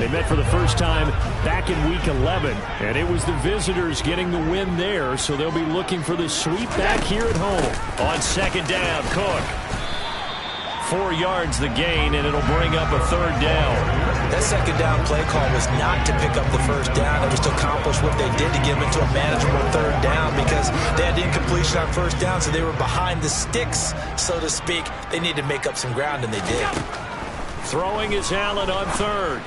They met for the first time back in Week 11, and it was the visitors getting the win there, so they'll be looking for the sweep back here at home. On second down, Cook. 4 yards the gain, and it'll bring up a third down. That second down play call was not to pick up the first down. It was to accomplish what they did to get them into a manageable third down because they had incompletion on first down, so they were behind the sticks, so to speak. They needed to make up some ground, and they did. Throwing is Allen on third.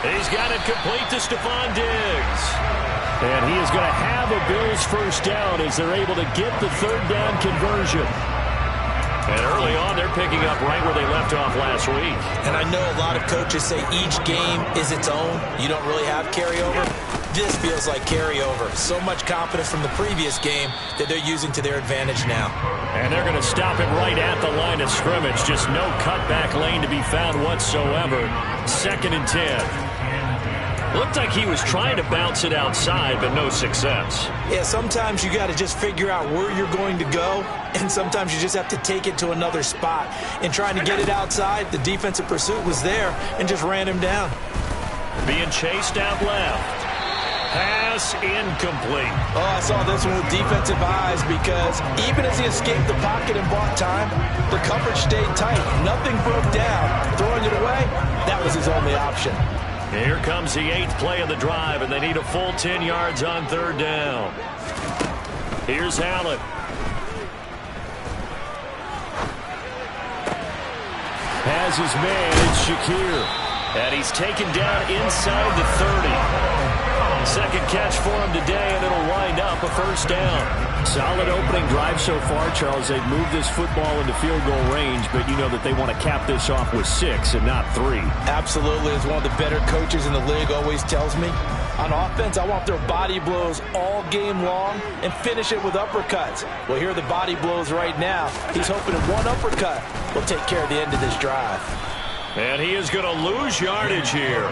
He's got it complete to Stephon Diggs. And he is going to have a Bills first down as they're able to get the third down conversion. And early on, they're picking up right where they left off last week. And I know a lot of coaches say each game is its own. You don't really have carryover. This feels like carryover. So much confidence from the previous game that they're using to their advantage now. And they're going to stop it right at the line of scrimmage. Just no cutback lane to be found whatsoever. 2nd and 10. Looked like he was trying to bounce it outside, but no success. Yeah, sometimes you got to just figure out where you're going to go, and sometimes you just have to take it to another spot. And trying to get it outside, the defensive pursuit was there and just ran him down. Being chased out left. Pass incomplete. Oh, I saw this one with defensive eyes because even as he escaped the pocket and bought time, the coverage stayed tight. Nothing broke down. Throwing it away, that was his only option. Here comes the 8th play of the drive, and they need a full 10 yards on third down. Here's Allen. Has his man, it's Shakir. And he's taken down inside the 30. Second catch for him today, and it'll wind up a first down. Solid opening drive so far, Charles. They've moved this football into field goal range, but you know that they want to cap this off with 6 and not 3. Absolutely. As one of the better coaches in the league always tells me, on offense, I want their body blows all game long and finish it with uppercuts. Well, here are the body blows right now. He's hoping that one uppercut will take care of the end of this drive. And he is going to lose yardage here.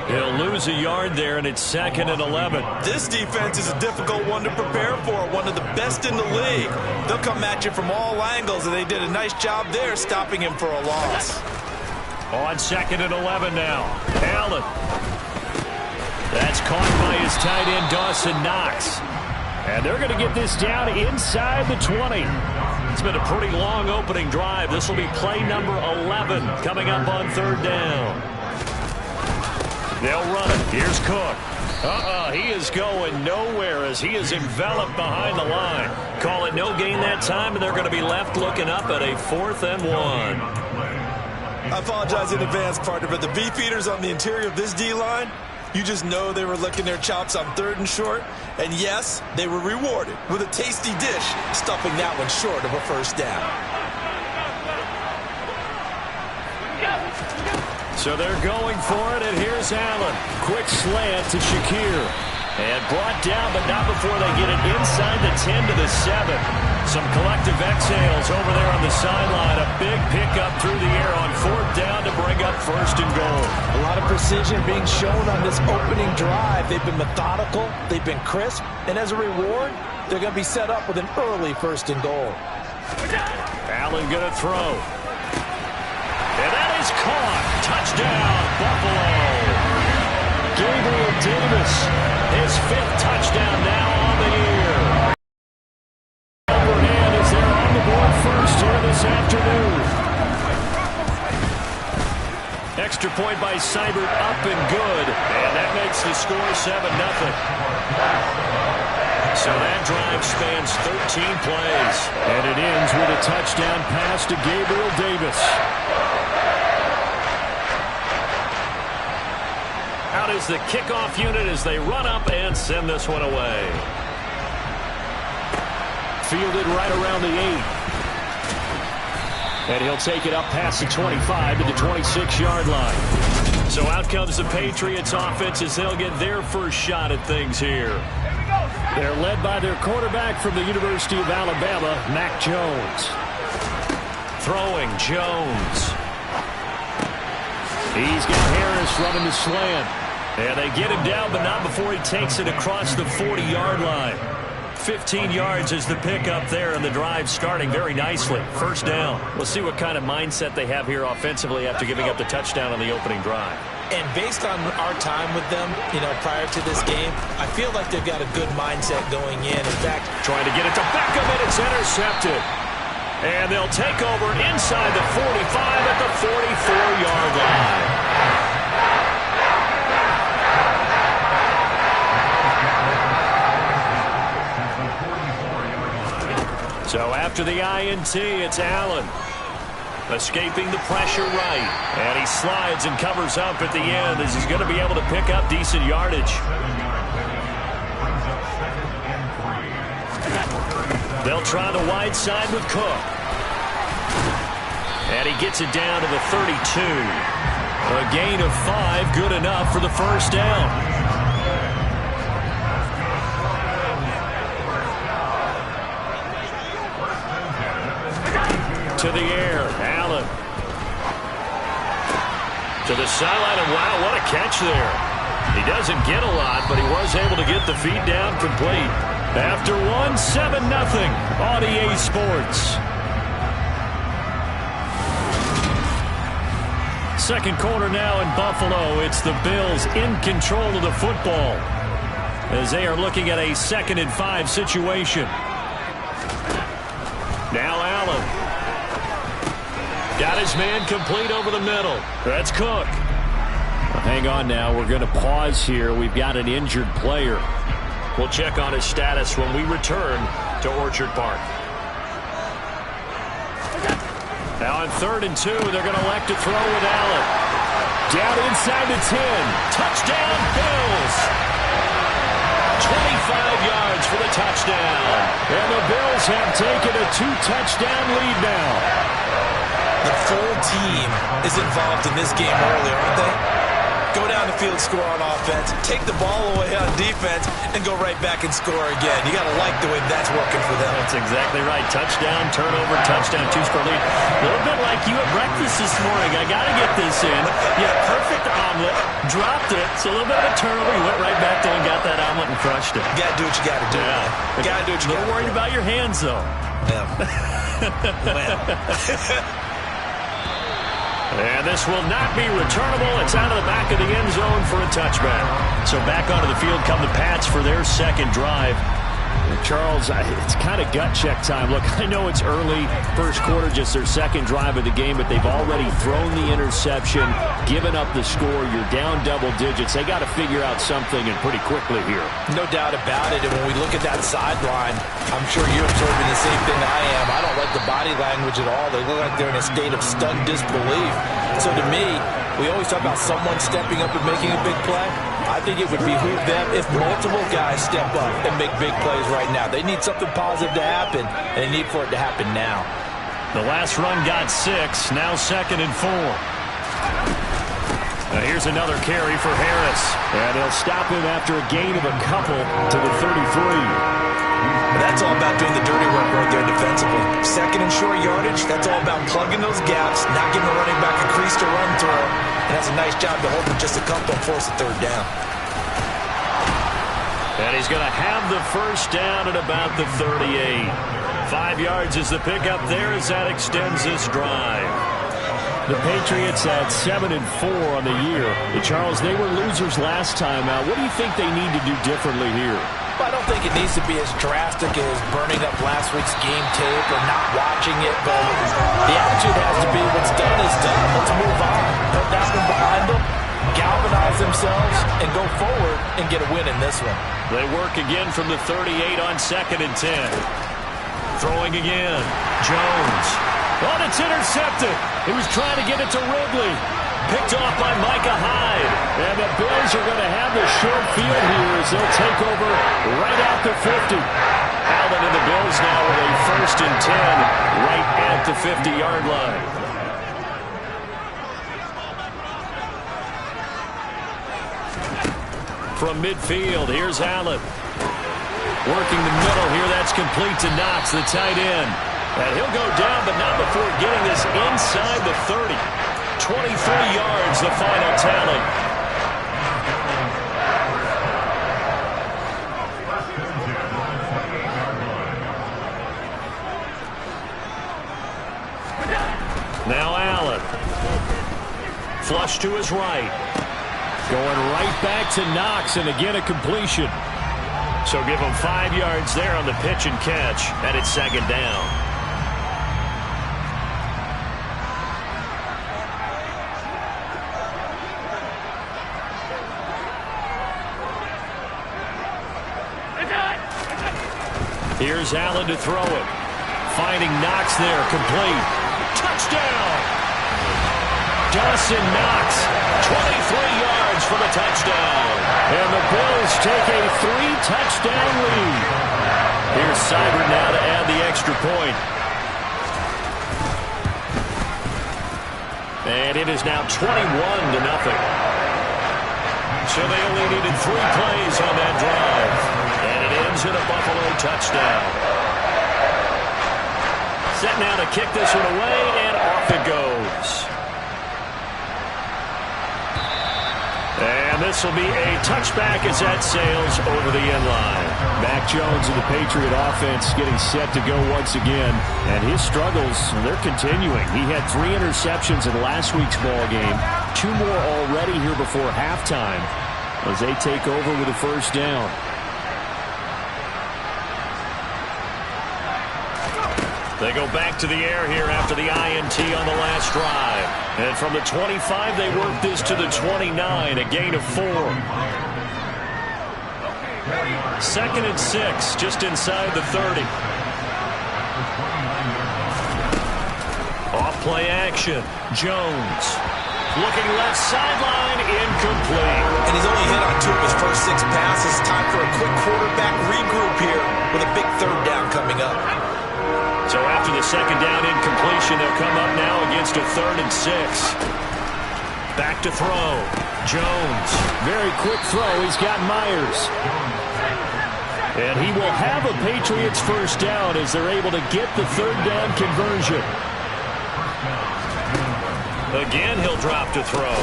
He'll lose a yard there, and it's 2nd and 11. This defense is a difficult one to prepare for, one of the best in the league. They'll come at you from all angles, and they did a nice job there stopping him for a loss. On 2nd and 11 now. Allen. That's caught by his tight end, Dawson Knox. And they're going to get this down inside the 20. It's been a pretty long opening drive. This will be play number 11 coming up on third down. They'll run it. Here's Cook. He is going nowhere as he is enveloped behind the line. Call it no gain that time, and they're going to be left looking up at a 4th and 1. I apologize in advance, partner, but the beefeaters on the interior of this D-line, you just know they were licking their chops on 3rd and short. And yes, they were rewarded with a tasty dish, stuffing that one short of a first down. So they're going for it, and here's Allen. Quick slant to Shakir. And brought down, but not before they get it inside the 10 to the 7. Some collective exhales over there on the sideline. A big pickup through the air on 4th down to bring up 1st and goal. A lot of precision being shown on this opening drive. They've been methodical, they've been crisp, and as a reward, they're going to be set up with an early 1st and goal. Allen going to throw. And that is caught. Touchdown, Buffalo. Gabriel Davis, his 5th touchdown now on the year. Overhand is there on the board first here this afternoon. Extra point by Seibert, up and good. And that makes the score 7-0. So that drive spans 13 plays. And it ends with a touchdown pass to Gabriel Davis. Out is the kickoff unit as they run up and send this one away. Fielded right around the 8. And he'll take it up past the 25 to the 26-yard line. So out comes the Patriots offense as they'll get their first shot at things here. They're led by their quarterback from the University of Alabama, Mac Jones. Throwing, Jones. He's got Harris running the slant. And they get him down, but not before he takes it across the 40-yard line. 15 yards is the pickup there, and the drive starting very nicely. First down. We'll see what kind of mindset they have here offensively after giving up the touchdown on the opening drive. And based on our time with them, prior to this game, I feel like they've got a good mindset going in. In fact, trying to get it to Beckham, and it's intercepted. And they'll take over inside the 45 at the 44-yard line. So after the INT, it's Allen. Escaping the pressure right. And he slides and covers up at the end as he's going to be able to pick up decent yardage. They'll try the wide side with Cook. And he gets it down to the 32. A gain of 5, good enough for the first down. To the air, Allen. To the sideline, and wow, what a catch there. He doesn't get a lot, but he was able to get the feed down complete. After one, 7-0 on EA Sports. Second quarter now in Buffalo. It's the Bills in control of the football as they are looking at a 2nd and 5 situation. Now Allen. Got his man complete over the middle. That's Cook. Hang on now. We're going to pause here. We've got an injured player. We'll check on his status when we return to Orchard Park. Now on 3rd and 2, they're going to elect to throw with Allen. Down inside the 10. Touchdown, Bills. 25 yards for the touchdown. And the Bills have taken a 2-touchdown lead now. The full team is involved in this game early, aren't they? Go down the field, score on offense, take the ball away on defense, and go right back and score again. You got to like the way that's working for them. That's exactly right. Touchdown, turnover, touchdown, 2-score lead. A little bit like you at breakfast this morning. I got to get this in. Yeah, perfect omelet, dropped it. So a little bit of a turnover. You went right back there and got that omelet and crushed it. You got to do what you got to do. Yeah. Got to do what you got to do. A little worried about your hands, though. Yeah. Well. And this will not be returnable. It's out of the back of the end zone for a touchback. So back onto the field come the Pats for their second drive. Charles, it's kind of gut check time. Look, I know it's early, first quarter, just their second drive of the game, but they've already thrown the interception, given up the score. You're down double digits. They got to figure out something, and pretty quickly here. No doubt about it. And when we look at that sideline, I'm sure you're observing the same thing I am. I don't like the body language at all. They look like they're in a state of stunned disbelief. So to me, we always talk about someone stepping up and making a big play. I think it would behoove them if multiple guys step up and make big plays right now. They need something positive to happen, and they need for it to happen now. The last run got 6, now 2nd and 4. Now here's another carry for Harris, and he'll stop him after a gain of a couple to the 33. That's all about doing the dirty work right there defensively. 2nd and short yardage, that's all about plugging those gaps, not giving the running back a crease to run through. And that's a nice job to hold them just a couple and force a 3rd down. And he's going to have the first down at about the 38. 5 yards is the pickup there as that extends this drive. The Patriots at 7-4 on the year. Charles, they were losers last time out. What do you think they need to do differently here? I don't think it needs to be as drastic as burning up last week's game tape or not watching it, but the attitude has to be what's done is done. Let's move on. Put that one behind them, galvanize themselves, and go forward and get a win in this one. They work again from the 38 on 2nd and 10. Throwing again. Jones. Oh, it's intercepted. He was trying to get it to Ridley. Picked off by Micah Hyde. And the Bills are going to have the short field here as they'll take over right at the 50. Allen and the Bills now with a 1st and 10 right at the 50-yard line. From midfield, here's Allen. Working the middle here, that's complete to Knox, the tight end. And he'll go down, but not before getting this inside the 30. 23 yards, the final tally. Now Allen. Flush to his right. Going right back to Knox, and again a completion. So give him 5 yards there on the pitch and catch, and it's second down. Here's Allen to throw it. Finding Knox there, complete. Touchdown! Dawson Knox, 23 yards for the touchdown. And the Bills take a 3-touchdown lead. Here's Seibert now to add the extra point. And it is now 21-0. So they only needed 3 plays on that drive. And it ends in a Buffalo touchdown. Set now to kick this one away, and off it goes. And this will be a touchback as that sails over the end line. Mac Jones and the Patriot offense getting set to go once again. And his struggles, they're continuing. He had 3 interceptions in last week's ball game. 2 more already here before halftime as they take over with a first down. They go back to the air here after the INT on the last drive. And from the 25, they work this to the 29, a gain of 4. 2nd and 6, just inside the 30. Off play action. Jones. Looking left sideline, incomplete. And he's only hit on 2 of his first 6 passes. Time for a quick quarterback regroup here with a big 3rd down coming up. So after the 2nd down incompletion, they'll come up now against a 3rd and 6. Back to throw. Jones. Very quick throw. He's got Myers. And he will have a Patriots first down as they're able to get the 3rd down conversion. Again, he'll drop to throw.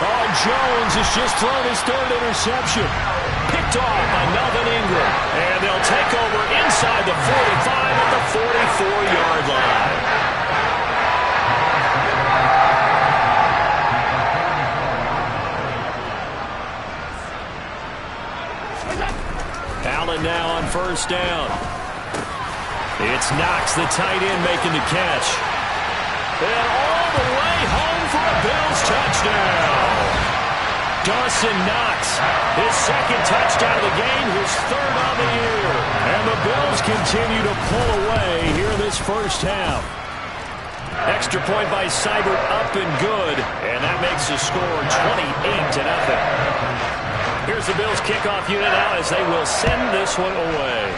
Oh, Jones has just thrown his 3rd interception. Picked off by Melvin Ingram. And they'll take over inside the 45 at the 44-yard line. Allen now on first down. It's Knox, the tight end, making the catch. And all the way home for a Bills touchdown. Dawson Knox, his 2nd touchdown of the game, his 3rd on the year. And the Bills continue to pull away here in this first half. Extra point by Seibert, up and good. And that makes the score 28-0. Here's the Bills kickoff unit now as they will send this one away.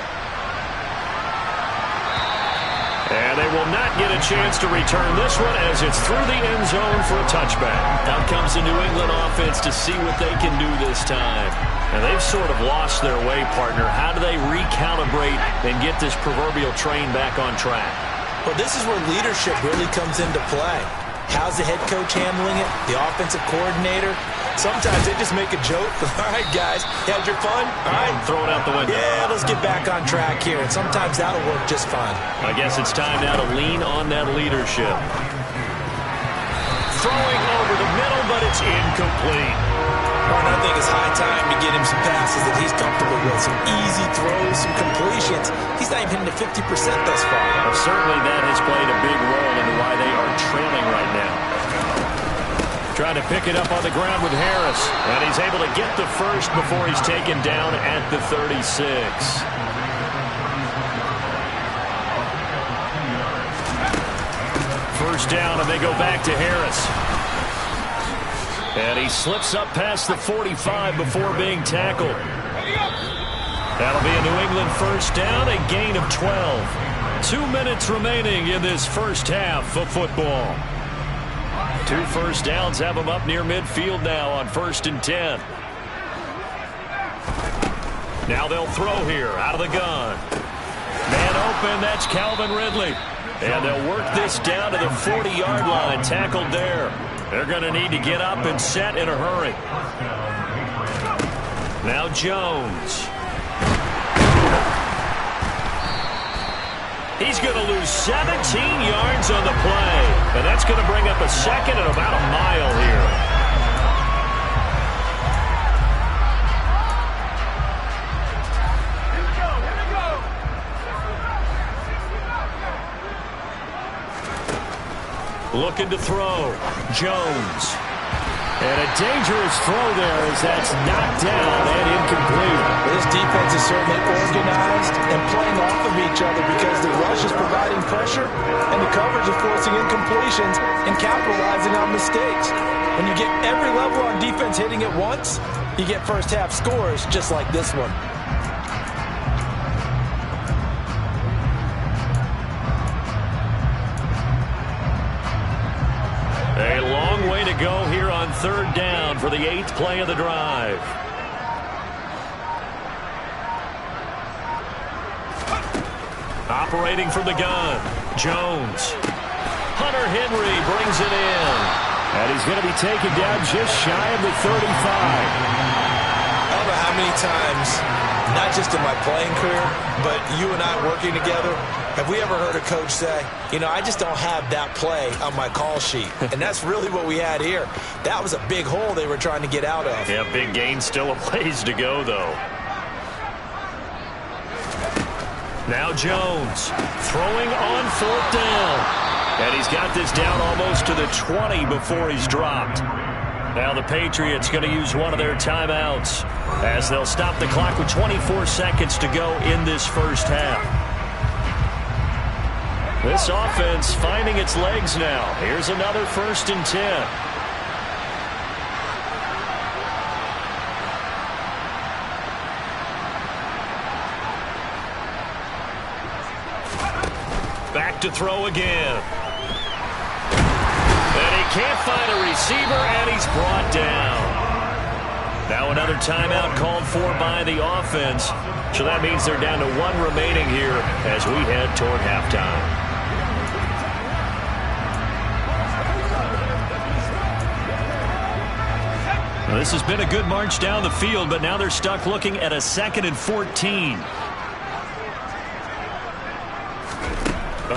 And they will not get a chance to return this one as it's through the end zone for a touchback. Out comes the New England offense to see what they can do this time. And they've sort of lost their way, partner. How do they recalibrate and get this proverbial train back on track? Well, this is where leadership really comes into play. How's the head coach handling it? The offensive coordinator? Sometimes they just make a joke. All right, guys, you had your fun? All right. Throw it out the window. Yeah, let's get back on track here. And sometimes that'll work just fine. I guess it's time now to lean on that leadership. Throwing over the middle, but it's incomplete. I think it's high time to get him some passes that he's comfortable with. Some easy throws, some completions. He's not even hitting to 50% thus far. Well, certainly that has played a big role into why they are trailing right now. Trying to pick it up on the ground with Harris. And he's able to get the first before he's taken down at the 36. First down, and they go back to Harris. And he slips up past the 45 before being tackled. That'll be a New England first down, a gain of 12. 2 minutes remaining in this first half of football. 2 first downs have them up near midfield now on 1st and 10. Now they'll throw here out of the gun. Man open, that's Calvin Ridley. And they'll work this down to the 40-yard line, tackled there. They're going to need to get up and set in a hurry. Now Jones. He's going to lose 17 yards on the play. And that's going to bring up a second and about a mile here. Looking to throw. Jones. And a dangerous throw there as that's knocked down and incomplete. This defense is certainly organized and playing off of each other because the rush is providing pressure and the coverage is forcing incompletions and capitalizing on mistakes. When you get every level on defense hitting at once, you get first half scores just like this one. A long way to go here on third down for the 8th play of the drive. Operating from the gun, Jones. Hunter Henry brings it in. And he's going to be taken down just shy of the 35. I don't know how many times, not just in my playing career, but you and I working together, have we ever heard a coach say, you know, I just don't have that play on my call sheet. And that's really what we had here. That was a big hole they were trying to get out of. Yeah, big gain, still a ways to go, though. Now Jones throwing on 4th down. And he's got this down almost to the 20 before he's dropped. Now the Patriots going to use one of their timeouts as they'll stop the clock with 24 seconds to go in this first half. This offense finding its legs now. Here's another 1st and 10. Back to throw again. And he can't find a receiver, and he's brought down. Now another timeout called for by the offense. So that means they're down to 1 remaining here as we head toward halftime. Well, this has been a good march down the field, but now they're stuck looking at a 2nd and 14.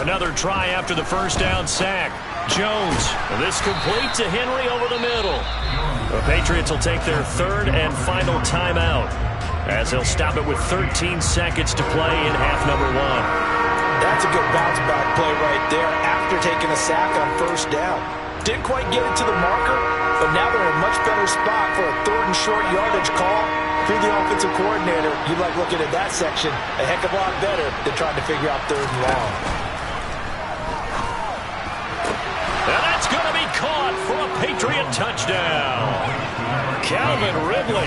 Another try after the first down sack. Jones, this complete to Henry over the middle. The Patriots will take their 3rd and final timeout as they'll stop it with 13 seconds to play in half number 1. That's a good bounce back play right there after taking a sack on 1st down. Didn't quite get it to the marker, but now they're in a much better spot for a 3rd and short yardage call. Through the offensive coordinator, you like looking at that section a heck of a lot better than trying to figure out 3rd and long. And that's going to be caught for a Patriot touchdown. Calvin Ridley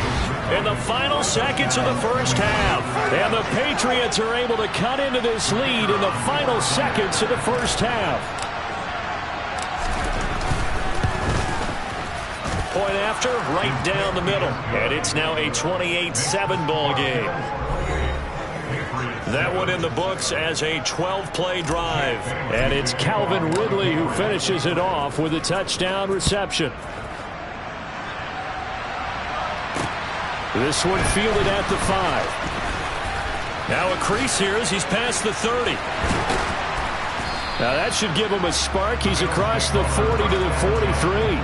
in the final seconds of the first half. And the Patriots are able to cut into this lead in the final seconds of the first half. Point after, right down the middle. And it's now a 28-7 ball game. That one in the books as a 12-play drive. And it's Calvin Ridley who finishes it off with a touchdown reception. This one fielded at the 5. Now a crease here as he's past the 30. Now that should give him a spark. He's across the 40 to the 43.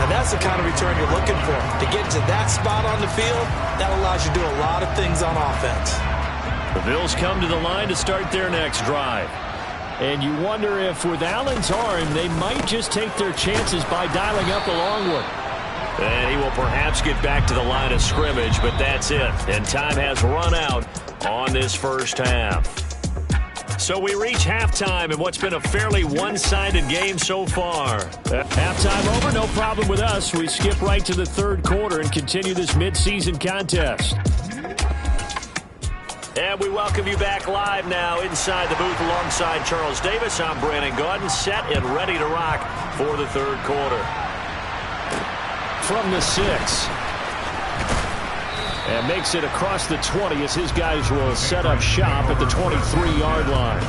And that's the kind of return you're looking for. To get to that spot on the field, that allows you to do a lot of things on offense. The Bills come to the line to start their next drive. And you wonder if with Allen's arm, they might just take their chances by dialing up a long one. And he will perhaps get back to the line of scrimmage, but that's it. And time has run out on this first half. So we reach halftime in what's been a fairly one-sided game so far. Halftime over, no problem with us. We skip right to the 3rd quarter and continue this midseason contest. And we welcome you back live now inside the booth alongside Charles Davis. I'm Brandon Gaudin, set and ready to rock for the 3rd quarter. From the 6. And makes it across the 20 as his guys will set up shop at the 23-yard line.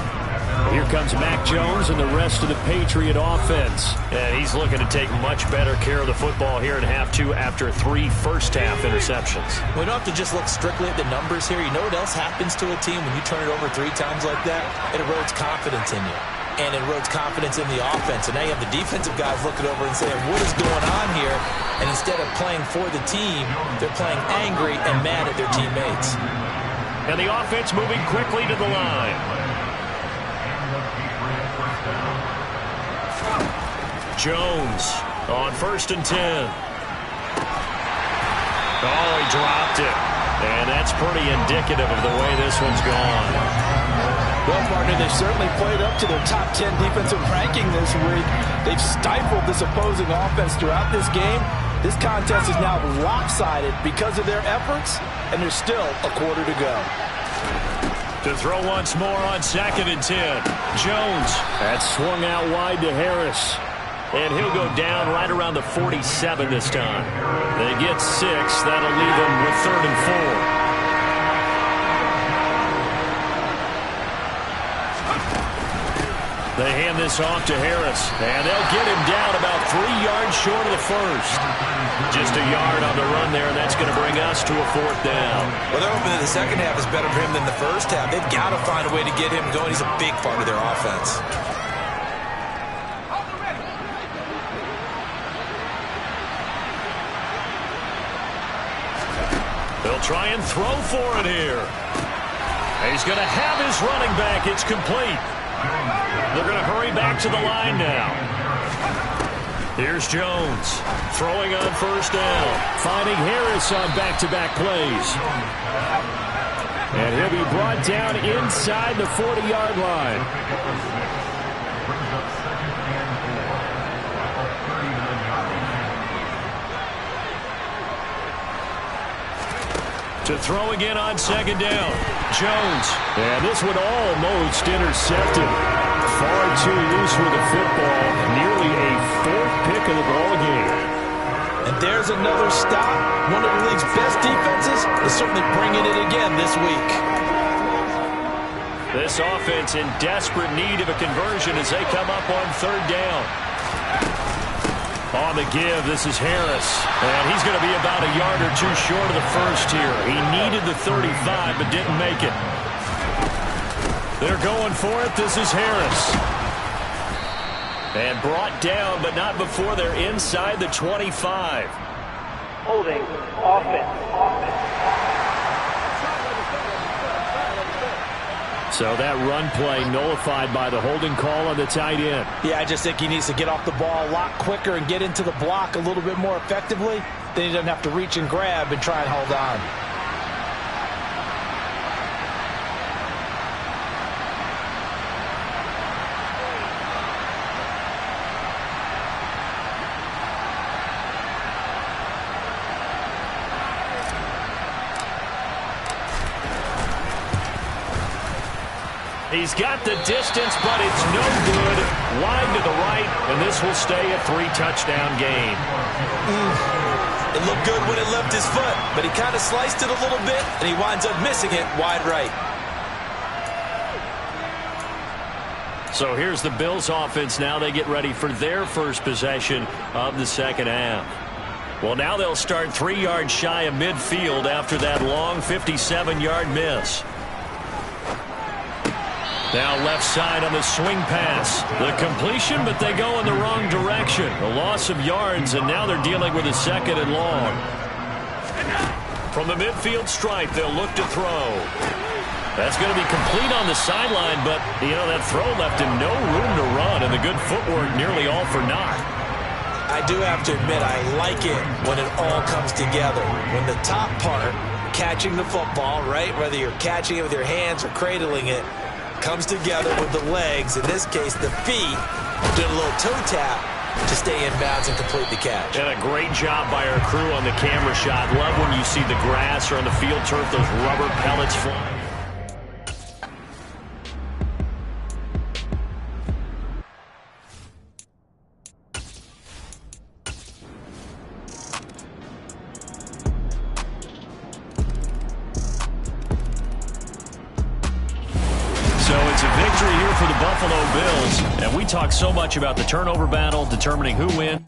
Here comes Mac Jones and the rest of the Patriot offense. And he's looking to take much better care of the football here in half 2 after 3 first-half interceptions. We don't have to just look strictly at the numbers here. You know what else happens to a team when you turn it over 3 times like that? It erodes confidence in you. And it erodes confidence in the offense. And now you have the defensive guys looking over and saying, what is going on here? And instead of playing for the team, they're playing angry and mad at their teammates. And the offense moving quickly to the line. Jones on 1st and 10. Oh, he dropped it. And that's pretty indicative of the way this one's gone. Well, partner, they've certainly played up to their top 10 defensive ranking this week. They've stifled this opposing offense throughout this game. This contest is now lopsided because of their efforts, and there's still a quarter to go. To throw once more on 2nd and 10. Jones. That's swung out wide to Harris. And he'll go down right around the 47 this time. They get 6. That'll leave them with 3rd and 4. They hand this off to Harris. And they'll get him down about 3 yards short of the first. Just a yard on the run there, and that's going to bring us to a 4th down. Well, they're hoping that the second half is better for him than the first half. They've got to find a way to get him going. He's a big part of their offense. They'll try and throw for it here. He's going to have his running back. It's complete. They're going to hurry back to the line now. Here's Jones throwing on 1st down. Finding Harris on back-to-back plays. And he'll be brought down inside the 40-yard line. To throw again on 2nd down. Jones. And this one almost intercepted. Far too loose with the football. Nearly a 4th pick of the ball game. And there's another stop. One of the league's best defenses is certainly bringing it again this week. This offense in desperate need of a conversion as they come up on 3rd down. On the give, this is Harris. And he's going to be about a yard or 2 short of the first here. He needed the 35, but didn't make it. They're going for it. This is Harris. And brought down, but not before they're inside the 25. Holding offense. So that run play nullified by the holding call on the tight end. Yeah, I just think he needs to get off the ball a lot quicker and get into the block a little bit more effectively. Then he doesn't have to reach and grab and try and hold on. He's got the distance, but it's no good. Wide to the right, and this will stay a 3-touchdown game. It looked good when it left his foot, but he kind of sliced it a little bit, and he winds up missing it wide right. So here's the Bills offense now. They get ready for their first possession of the second half. Well, now they'll start 3 yards shy of midfield after that long 57-yard miss. Now left side on the swing pass. The completion, but they go in the wrong direction. A loss of yards, and now they're dealing with a 2nd and long. From the midfield stripe, they'll look to throw. That's going to be complete on the sideline, but, you know, that throw left him no room to run, and the good footwork nearly all for naught. I do have to admit, I like it when it all comes together. When the top part, catching the football, right, whether you're catching it with your hands or cradling it, comes together with the legs, in this case the feet, doing a little toe tap to stay in bounds and complete the catch. And a great job by our crew on the camera shot. Love when you see the grass or on the field turf, those rubber pellets flying. For the Buffalo Bills, and we talk so much about the turnover battle, determining who wins.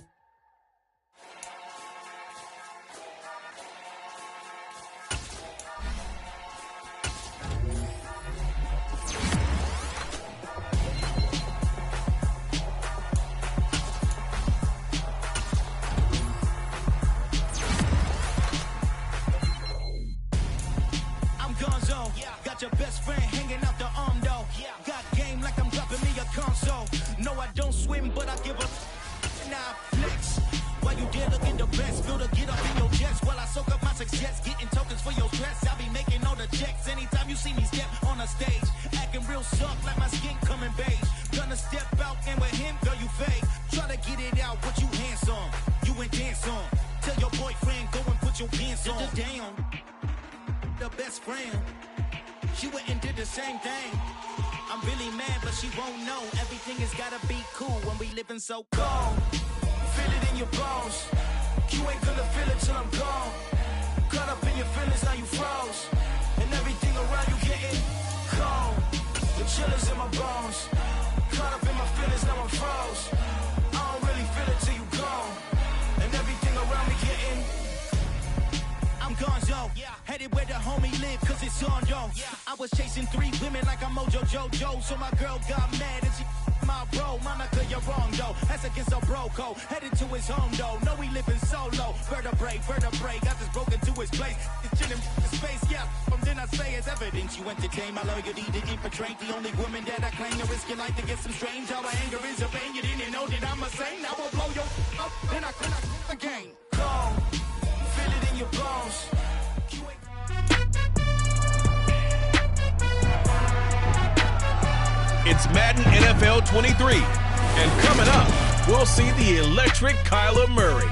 I'm Gonzo, got your best friend hanging out the arm though. Got game like I'm dropping me a console. No, I don't swim, but I give up. there looking the best. Feel to get up in your chest while I soak up my success. Getting tokens for your stress. I be making all the checks anytime you see me step on a stage. Acting real soft like my skin coming beige. Gonna step out and with him, girl, you fake. Try to get it out, but you handsome. You ain't dance on. Tell your boyfriend, go and put your pants on. Down. The best friend. She went and did the same thing. I'm really mad, but she won't know. Everything has gotta be cool when we living so cold. Feel it in your bones. You ain't gonna feel it till I'm gone. Caught up in your feelings, now you froze. And everything around you getting cold. The chillers in my bones. Caught up in my feelings, now I'm froze. I don't really feel it till you gone. And everything around me getting I'm gonzo, headed where the homie live, cause it's on, yo. I was chasing 3 women like I'm Mojo Jojo, so my girl got mad and she my bro. Monica, you're wrong, though. That's against a bro code. Headed to his home, though. No, we living solo. Vertebrae, got this broken to his place. It's chilling in space, yeah. From then I say it's evidence you entertain my loyalty to infiltrate. The only woman that I claim to risk your life to get some strange. How my anger is a pain. You didn't know that I'm a saint. I will blow your up, then I cannot again. Cold. Feel it in your bones. It's Madden NFL 23. And coming up, we'll see the electric Kyler Murray.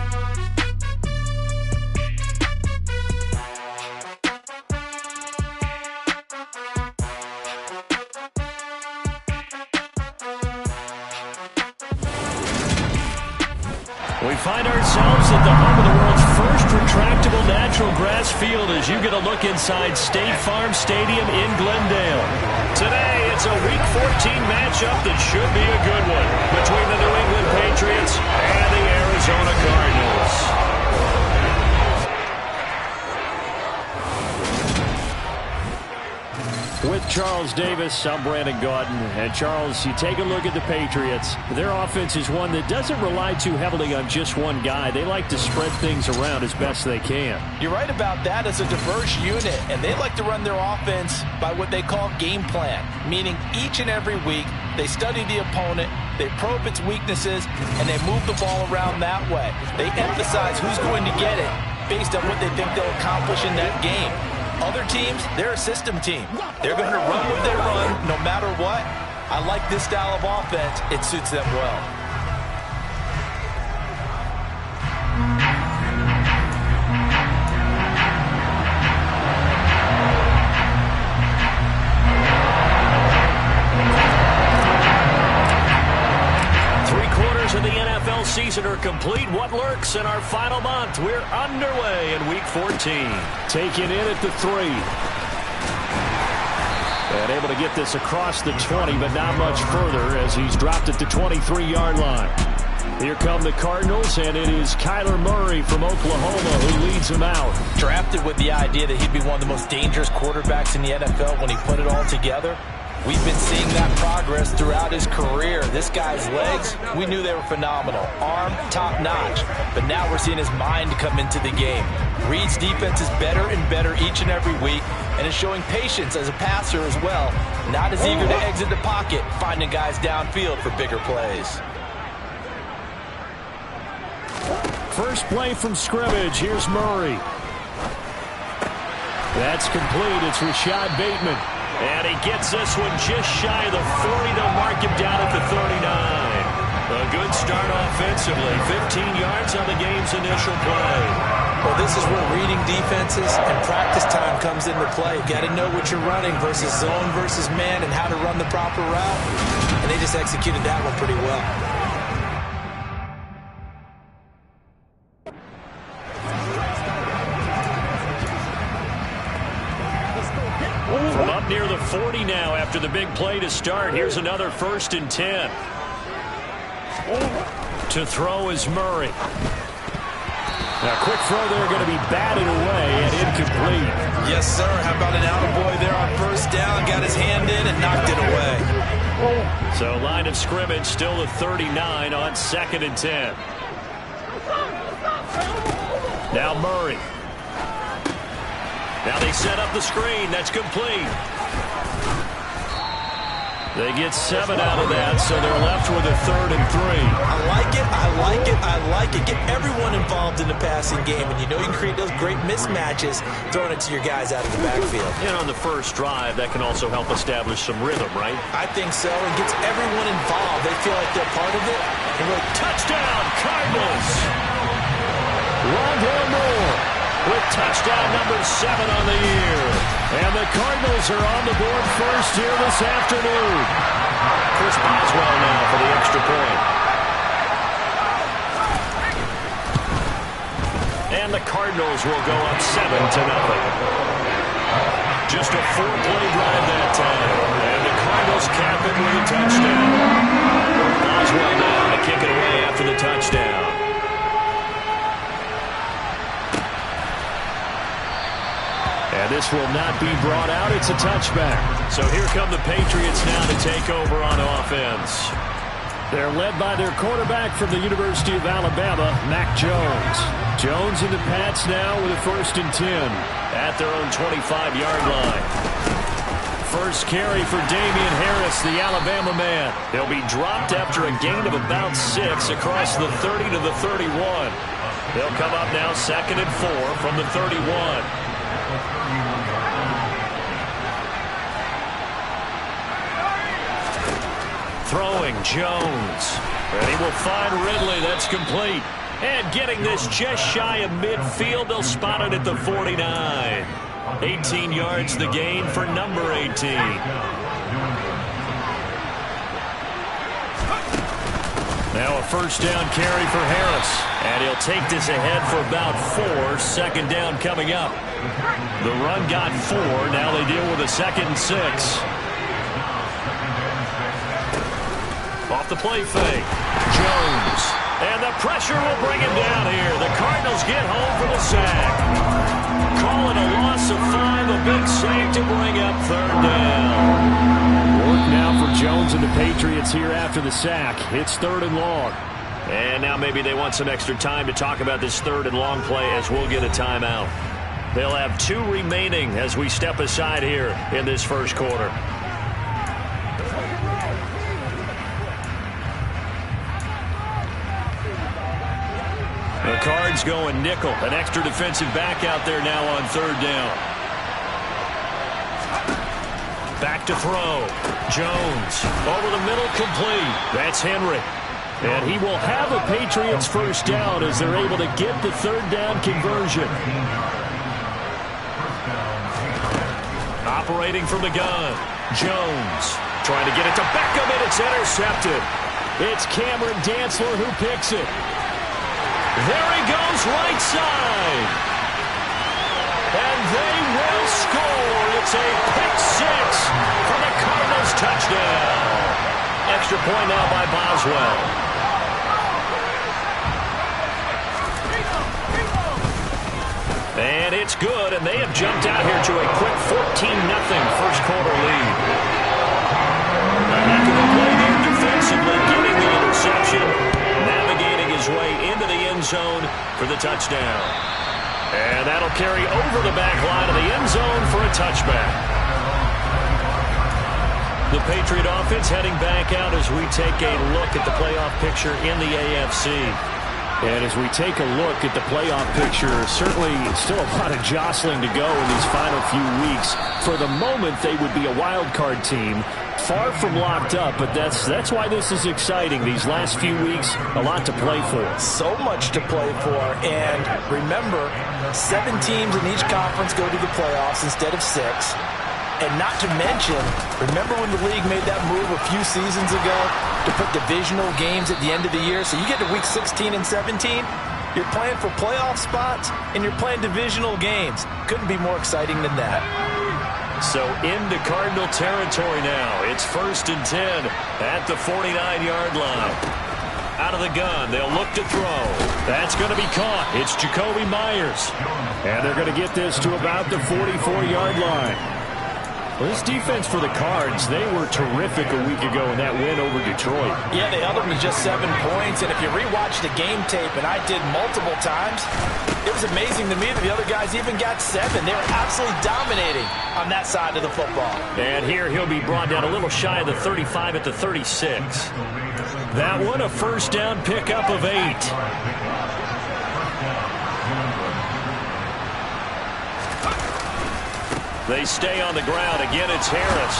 We find ourselves at the home of the world's first retractable natural grass field as you get a look inside State Farm Stadium in Glendale. Today, it's a Week 14 matchup that should be a good one between the New England Patriots and the Arizona Cardinals. With Charles Davis, I'm Brandon Gaudin. And Charles, you take a look at the Patriots. Their offense is one that doesn't rely too heavily on just one guy. They like to spread things around as best they can. You're right about that. It's a diverse unit, and they like to run their offense by what they call game plan, meaning each and every week they study the opponent, they probe its weaknesses, and they move the ball around that way. They emphasize who's going to get it based on what they think they'll accomplish in that game. Other teams, they're a system team. They're going to run what they run no matter what. I like this style of offense. It suits them well. Of the NFL season are complete. What lurks in our final month? We're underway in Week 14. Taken in at the 3. And able to get this across the 20, but not much further as he's dropped at the 23-yard line. Here come the Cardinals, and it is Kyler Murray from Oklahoma who leads them out. Drafted with the idea that he'd be one of the most dangerous quarterbacks in the NFL when he put it all together. We've been seeing that progress throughout his career. This guy's legs, we knew they were phenomenal. Arm, top-notch. But now we're seeing his mind come into the game. Reed's defense is better and better each and every week, and is showing patience as a passer as well. Not as eager to exit the pocket, finding guys downfield for bigger plays. First play from scrimmage. Here's Murray. That's complete. It's Rashad Bateman. And he gets this one just shy of the 40. They'll mark him down at the 39. A good start offensively. 15 yards on the game's initial play. Well, this is where reading defenses and practice time comes into play. Got to know what you're running versus zone versus man and how to run the proper route. And they just executed that one pretty well. From up near the 40 now after the big play to start. Here's another 1st and 10. To throw is Murray. Now, quick throw there going to be batted away and incomplete. Yes, sir. How about an attaboy there on 1st down? Got his hand in and knocked it away. So line of scrimmage still the 39 on 2nd and 10. Now Murray. Now they set up the screen. That's complete. They get 7 out of that, so they're left with a 3rd and 3. I like it, I like it, I like it. Get everyone involved in the passing game, and you know you can create those great mismatches throwing it to your guys out of the backfield. And on the first drive, that can also help establish some rhythm, right? I think so, and gets everyone involved. They feel like they're part of it. And really, touchdown, Cardinals! Rondale Moore with touchdown number 7 on the year. And the Cardinals are on the board first here this afternoon. Chris Boswell now for the extra point. And the Cardinals will go up 7-0. Just a 4-play drive that time. And the Cardinals cap it with a touchdown. Boswell now to kick it away after the touchdown. And this will not be brought out. It's a touchback. So here come the Patriots now to take over on offense. They're led by their quarterback from the University of Alabama, Mac Jones. Jones and the Pats now with a 1st and 10 at their own 25-yard line. First carry for Damian Harris, the Alabama man. He'll be dropped after a gain of about 6 across the 30 to the 31. They'll come up now 2nd and 4 from the 31. Throwing Jones. And he will find Ridley. That's complete. And getting this just shy of midfield. They'll spot it at the 49. 18 yards the gain for number 18. Now a first down carry for Harris. And he'll take this ahead for about 4. Second down coming up. The run got 4. Now they deal with a 2nd and 6. Off the play fake. Jones. And the pressure will bring him down here. The Cardinals get home for the sack. Call it a loss of 5. A big save to bring up 3rd down. Work now for Jones and the Patriots here after the sack. It's 3rd and long. And now maybe they want some extra time to talk about this 3rd and long play as we'll get a timeout. They'll have 2 remaining as we step aside here in this first quarter. The Cards going nickel. An extra defensive back out there now on 3rd down. Back to throw. Jones over the middle, complete. That's Henry. And he will have a Patriots first down as they're able to get the 3rd down conversion. Operating from the gun. Jones trying to get it to Beckham, and it's intercepted. It's Cameron Dantzler who picks it. There he goes, right side. And they will score. It's a pick 6 for the Cardinals touchdown. Extra point now by Boswell. And it's good, and they have jumped out here to a quick 14-0 first quarter lead. A heck of a play there defensively, getting the interception, navigating his way into the end zone for the touchdown. And that'll carry over the back line of the end zone for a touchback. The Patriot offense heading back out as we take a look at the playoff picture in the AFC. And as we take a look at the playoff picture, certainly still a lot of jostling to go in these final few weeks. For the moment, they would be a wild card team, far from locked up, but that's why this is exciting. These last few weeks, a lot to play for. So much to play for, and remember, 7 teams in each conference go to the playoffs instead of 6. And not to mention, remember when the league made that move a few seasons ago to put divisional games at the end of the year? So you get to week 16 and 17, you're playing for playoff spots, and you're playing divisional games. Couldn't be more exciting than that. So into Cardinal territory now. It's 1st and 10 at the 49-yard line. Out of the gun, they'll look to throw. That's going to be caught. It's Jakobi Meyers. And they're going to get this to about the 44-yard line. Well, this defense for the Cards, they were terrific a week ago in that win over Detroit. Yeah, they held them to just 7 points, and if you rewatch the game tape, and I did multiple times, it was amazing to me that the other guys even got 7. They were absolutely dominating on that side of the football. And here he'll be brought down a little shy of the 35 at the 36. That one a first down pickup of 8. They stay on the ground. Again, it's Harris.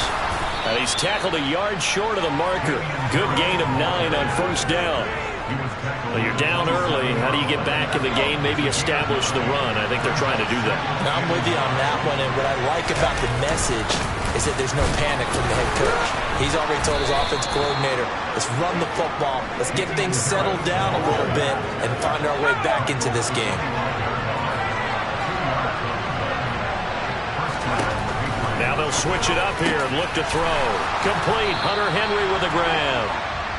And he's tackled a yard short of the marker. Good gain of 9 on first down. Well, you're down early. How do you get back in the game? Maybe establish the run. I think they're trying to do that. Now, I'm with you on that one, and what I like about the message is that there's no panic from the head coach. He's already told his offense coordinator, let's run the football. Let's get things settled down a little bit and find our way back into this game. Now they'll switch it up here and look to throw. Complete. Hunter Henry with a grab.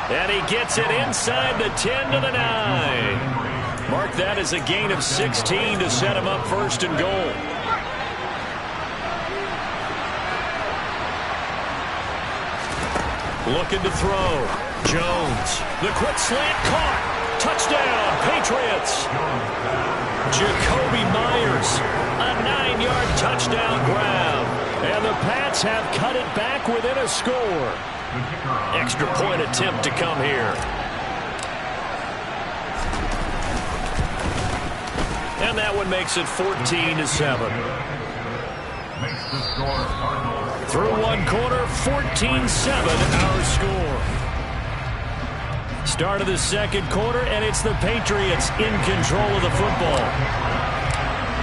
And he gets it inside the 10 to the 9. Mark that as a gain of 16 to set him up first and goal. Looking to throw. Jones. The quick slant caught. Touchdown, Patriots. Jacoby Myers. A 9-yard touchdown grab. And the Pats have cut it back within a score. Extra point attempt to come here. And that one makes it 14-7. Through one quarter, 14-7 our score. Start of the second quarter, and it's the Patriots in control of the football.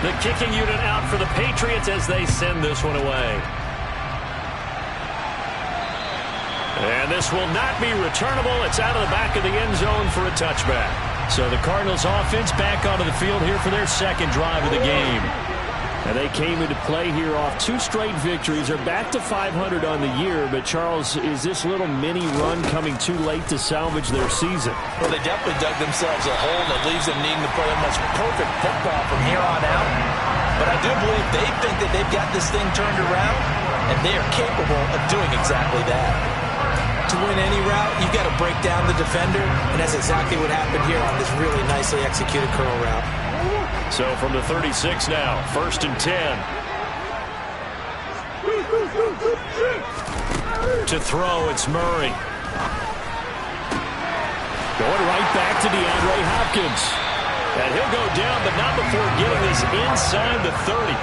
The kicking unit out for the Patriots as they send this one away. And this will not be returnable. It's out of the back of the end zone for a touchback. So the Cardinals offense back onto the field here for their second drive of the game. And they came into play here off 2 straight victories. They're back to 500 on the year. But, Charles, is this little mini run coming too late to salvage their season? Well, they definitely dug themselves a hole that leaves them needing to play almost perfect football from here on out. But I do believe they think that they've got this thing turned around, and they are capable of doing exactly that. To win any route, you've got to break down the defender, and that's exactly what happened here on this really nicely executed curl route. So from the 36 now, 1st and 10. To throw, it's Murray. Going right back to DeAndre Hopkins. And he'll go down, but not before getting this inside the 30.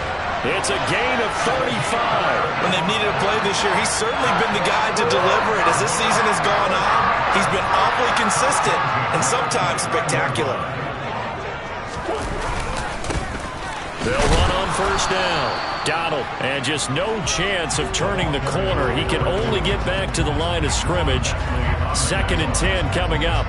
It's a gain of 35. When they've needed a play this year, he's certainly been the guy to deliver it. As this season has gone on, he's been awfully consistent and sometimes spectacular. They'll run on first down. Donald, and just no chance of turning the corner. He can only get back to the line of scrimmage. 2nd and 10 coming up.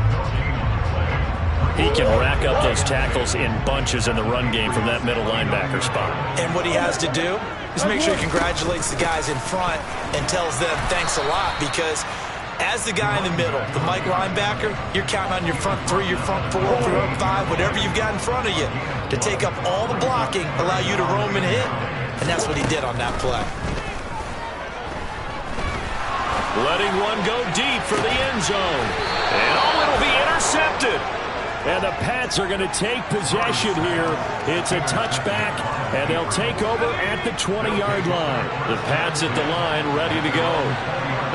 He can rack up those tackles in bunches in the run game from that middle linebacker spot. And what he has to do is make sure he congratulates the guys in front and tells them thanks a lot, because as the guy in the middle, the Mike linebacker, you're counting on your front 3, your front 4, your front 5, whatever you've got in front of you to take up all the blocking, allow you to roam and hit. And that's what he did on that play. Letting one go deep for the end zone. And it'll be intercepted. And the Pats are going to take possession here. It's a touchback, and they'll take over at the 20-yard line. The Pats at the line, ready to go.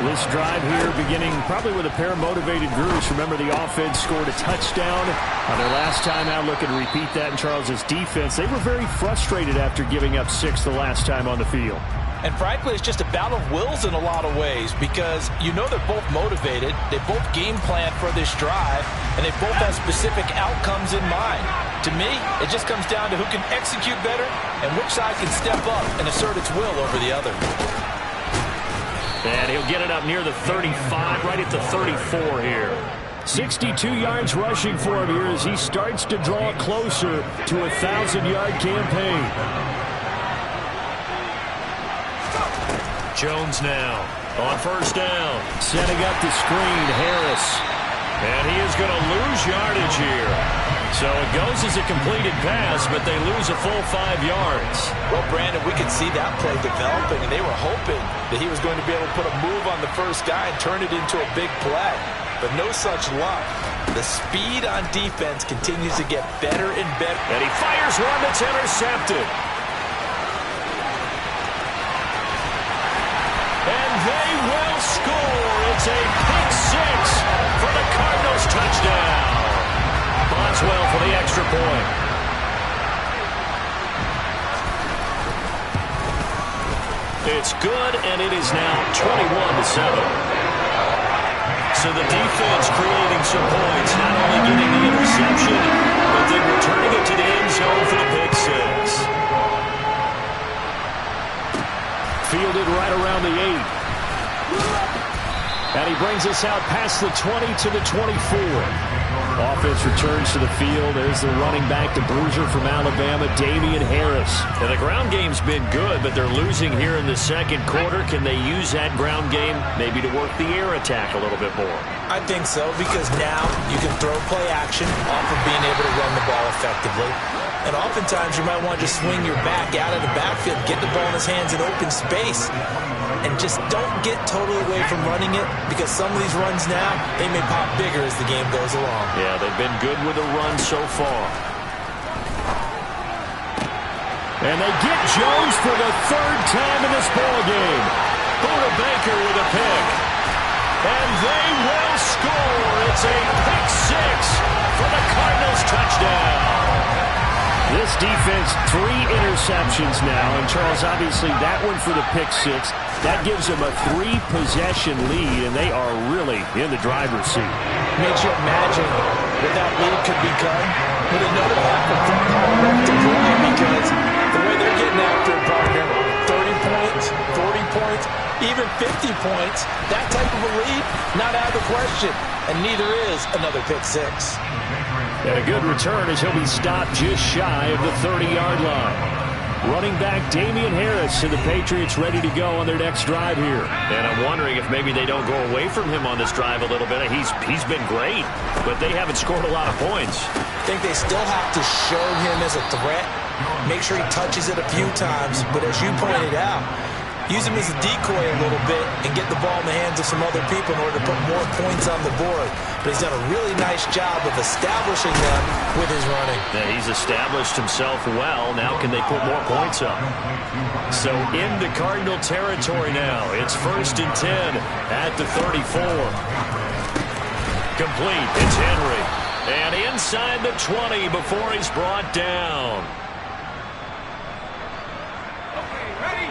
This drive here beginning probably with a pair of motivated groups. Remember, the offense scored a touchdown on their last time out. Looking to repeat that in Charles's defense. They were very frustrated after giving up 6 the last time on the field. And frankly, it's just a battle of wills in a lot of ways, because you know they're both motivated, they both game plan for this drive, and they both have specific outcomes in mind. To me, it just comes down to who can execute better and which side can step up and assert its will over the other. And he'll get it up near the 35, right at the 34 here. 62 yards rushing for him here as he starts to draw closer to a 1,000-yard campaign. Jones now on first down. Setting up the screen, Harris. And he is going to lose yardage here. So it goes as a completed pass, but they lose a full 5 yards. Well, Brandon, we could see that play developing, and they were hoping that he was going to be able to put a move on the first guy and turn it into a big play. But no such luck. The speed on defense continues to get better and better. And he fires one that's intercepted. And they will score. It's a pick six for the Cardinals touchdown. Boswell for the extra point. It's good, and it is now 21-7. So the defense creating some points, not only getting the interception, but then returning it to the end zone for the pick six. Fielded right around the 8. And he brings us out past the 20 to the 24. Offense returns to the field. There's the running back, the bruiser from Alabama, Damian Harris. And the ground game's been good, but they're losing here in the second quarter. Can they use that ground game maybe to work the air attack a little bit more? I think so, because now you can throw play action off of being able to run the ball effectively. And oftentimes you might want to just swing your back out of the backfield, get the ball in his hands in open space, and just don't get totally away from running it, because some of these runs now, they may pop bigger as the game goes along. Yeah, they've been good with the run so far. And they get Jones for the third time in this ballgame. Buda Baker with a pick. And they will score. It's a pick six for the Cardinals touchdown. This defense, 3 interceptions now. And, Charles, obviously that one for the pick six. That gives them a 3-possession lead, and they are really in the driver's seat. Makes you imagine what that lead could become with another half of football left to play, because the way they're getting after it, partner, 30 points, 40 points, even 50 points, that type of a lead, not out of the question. And neither is another pick six. And a good return as he'll be stopped just shy of the 30-yard line. Running back Damian Harris and the Patriots ready to go on their next drive here. And I'm wondering if maybe they don't go away from him on this drive a little bit. He's been great, but they haven't scored a lot of points. I think they still have to show him as a threat. Make sure he touches it a few times. But as you pointed out, use him as a decoy a little bit and get the ball in the hands of some other people in order to put more points on the board. But he's done a really nice job of establishing them with his running. Yeah, he's established himself well. Now can they put more points up? So into Cardinal territory now. It's 1st and 10 at the 34. Complete. It's Henry. And inside the 20 before he's brought down.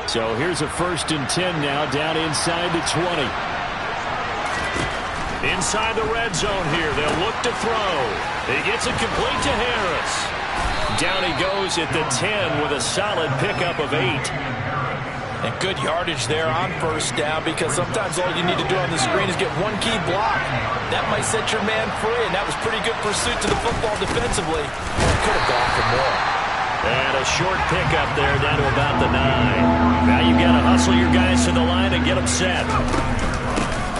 So here's a 1st and 10 now, down inside the 20. Inside the red zone here, they'll look to throw. He gets it complete to Harris. Down he goes at the 10 with a solid pickup of 8. And good yardage there on 1st down, because sometimes all you need to do on the screen is get one key block. That might set your man free, and that was pretty good pursuit to the football defensively. Could have gone for more. And a short pickup there down to about the 9. Now you've got to hustle your guys to the line and get them set.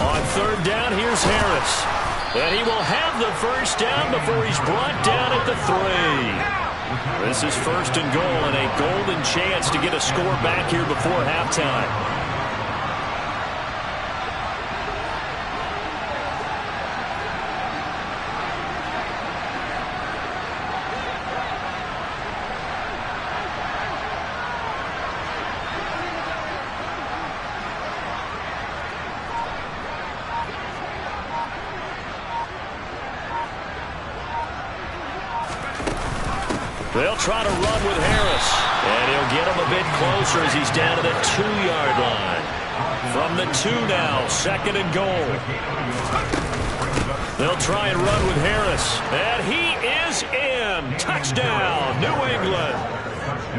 On 3rd down, here's Harris. And he will have the 1st down before he's brought down at the 3. This is 1st and goal, and a golden chance to get a score back here before halftime. They'll try to run with Harris. And he'll get him a bit closer as he's down to the 2-yard line. From the 2 now, 2nd and goal. They'll try and run with Harris. And he is in. Touchdown, New England.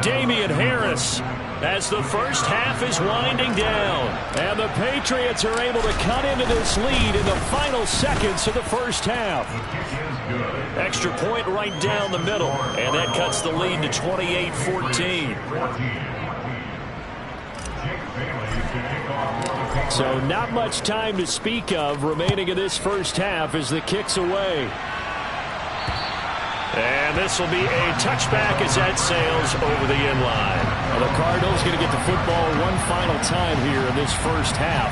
Damian Harris as the first half is winding down. And the Patriots are able to cut into this lead in the final seconds of the first half. Extra point right down the middle, and that cuts the lead to 28-14. So not much time to speak of remaining in this first half as the kick's away. And this will be a touchback as that sails over the inline. Well, the Cardinals going to get the football one final time here in this first half.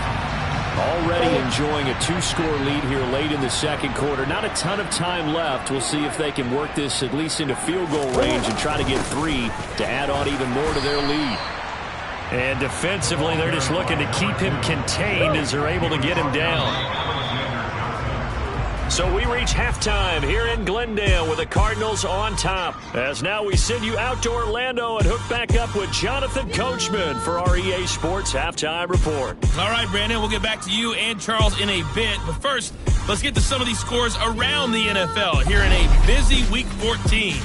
Already enjoying a 2-score lead here late in the second quarter. Not a ton of time left. We'll see if they can work this at least into field goal range and try to get 3 to add on even more to their lead. And defensively, they're just looking to keep him contained as they're able to get him down. So we reach halftime here in Glendale with the Cardinals on top. As now we send you out to Orlando and hook back up with Jonathan Coachman for our EA Sports Halftime Report. All right, Brandon, we'll get back to you and Charles in a bit. But first, let's get to some of these scores around the NFL here in a busy Week 14.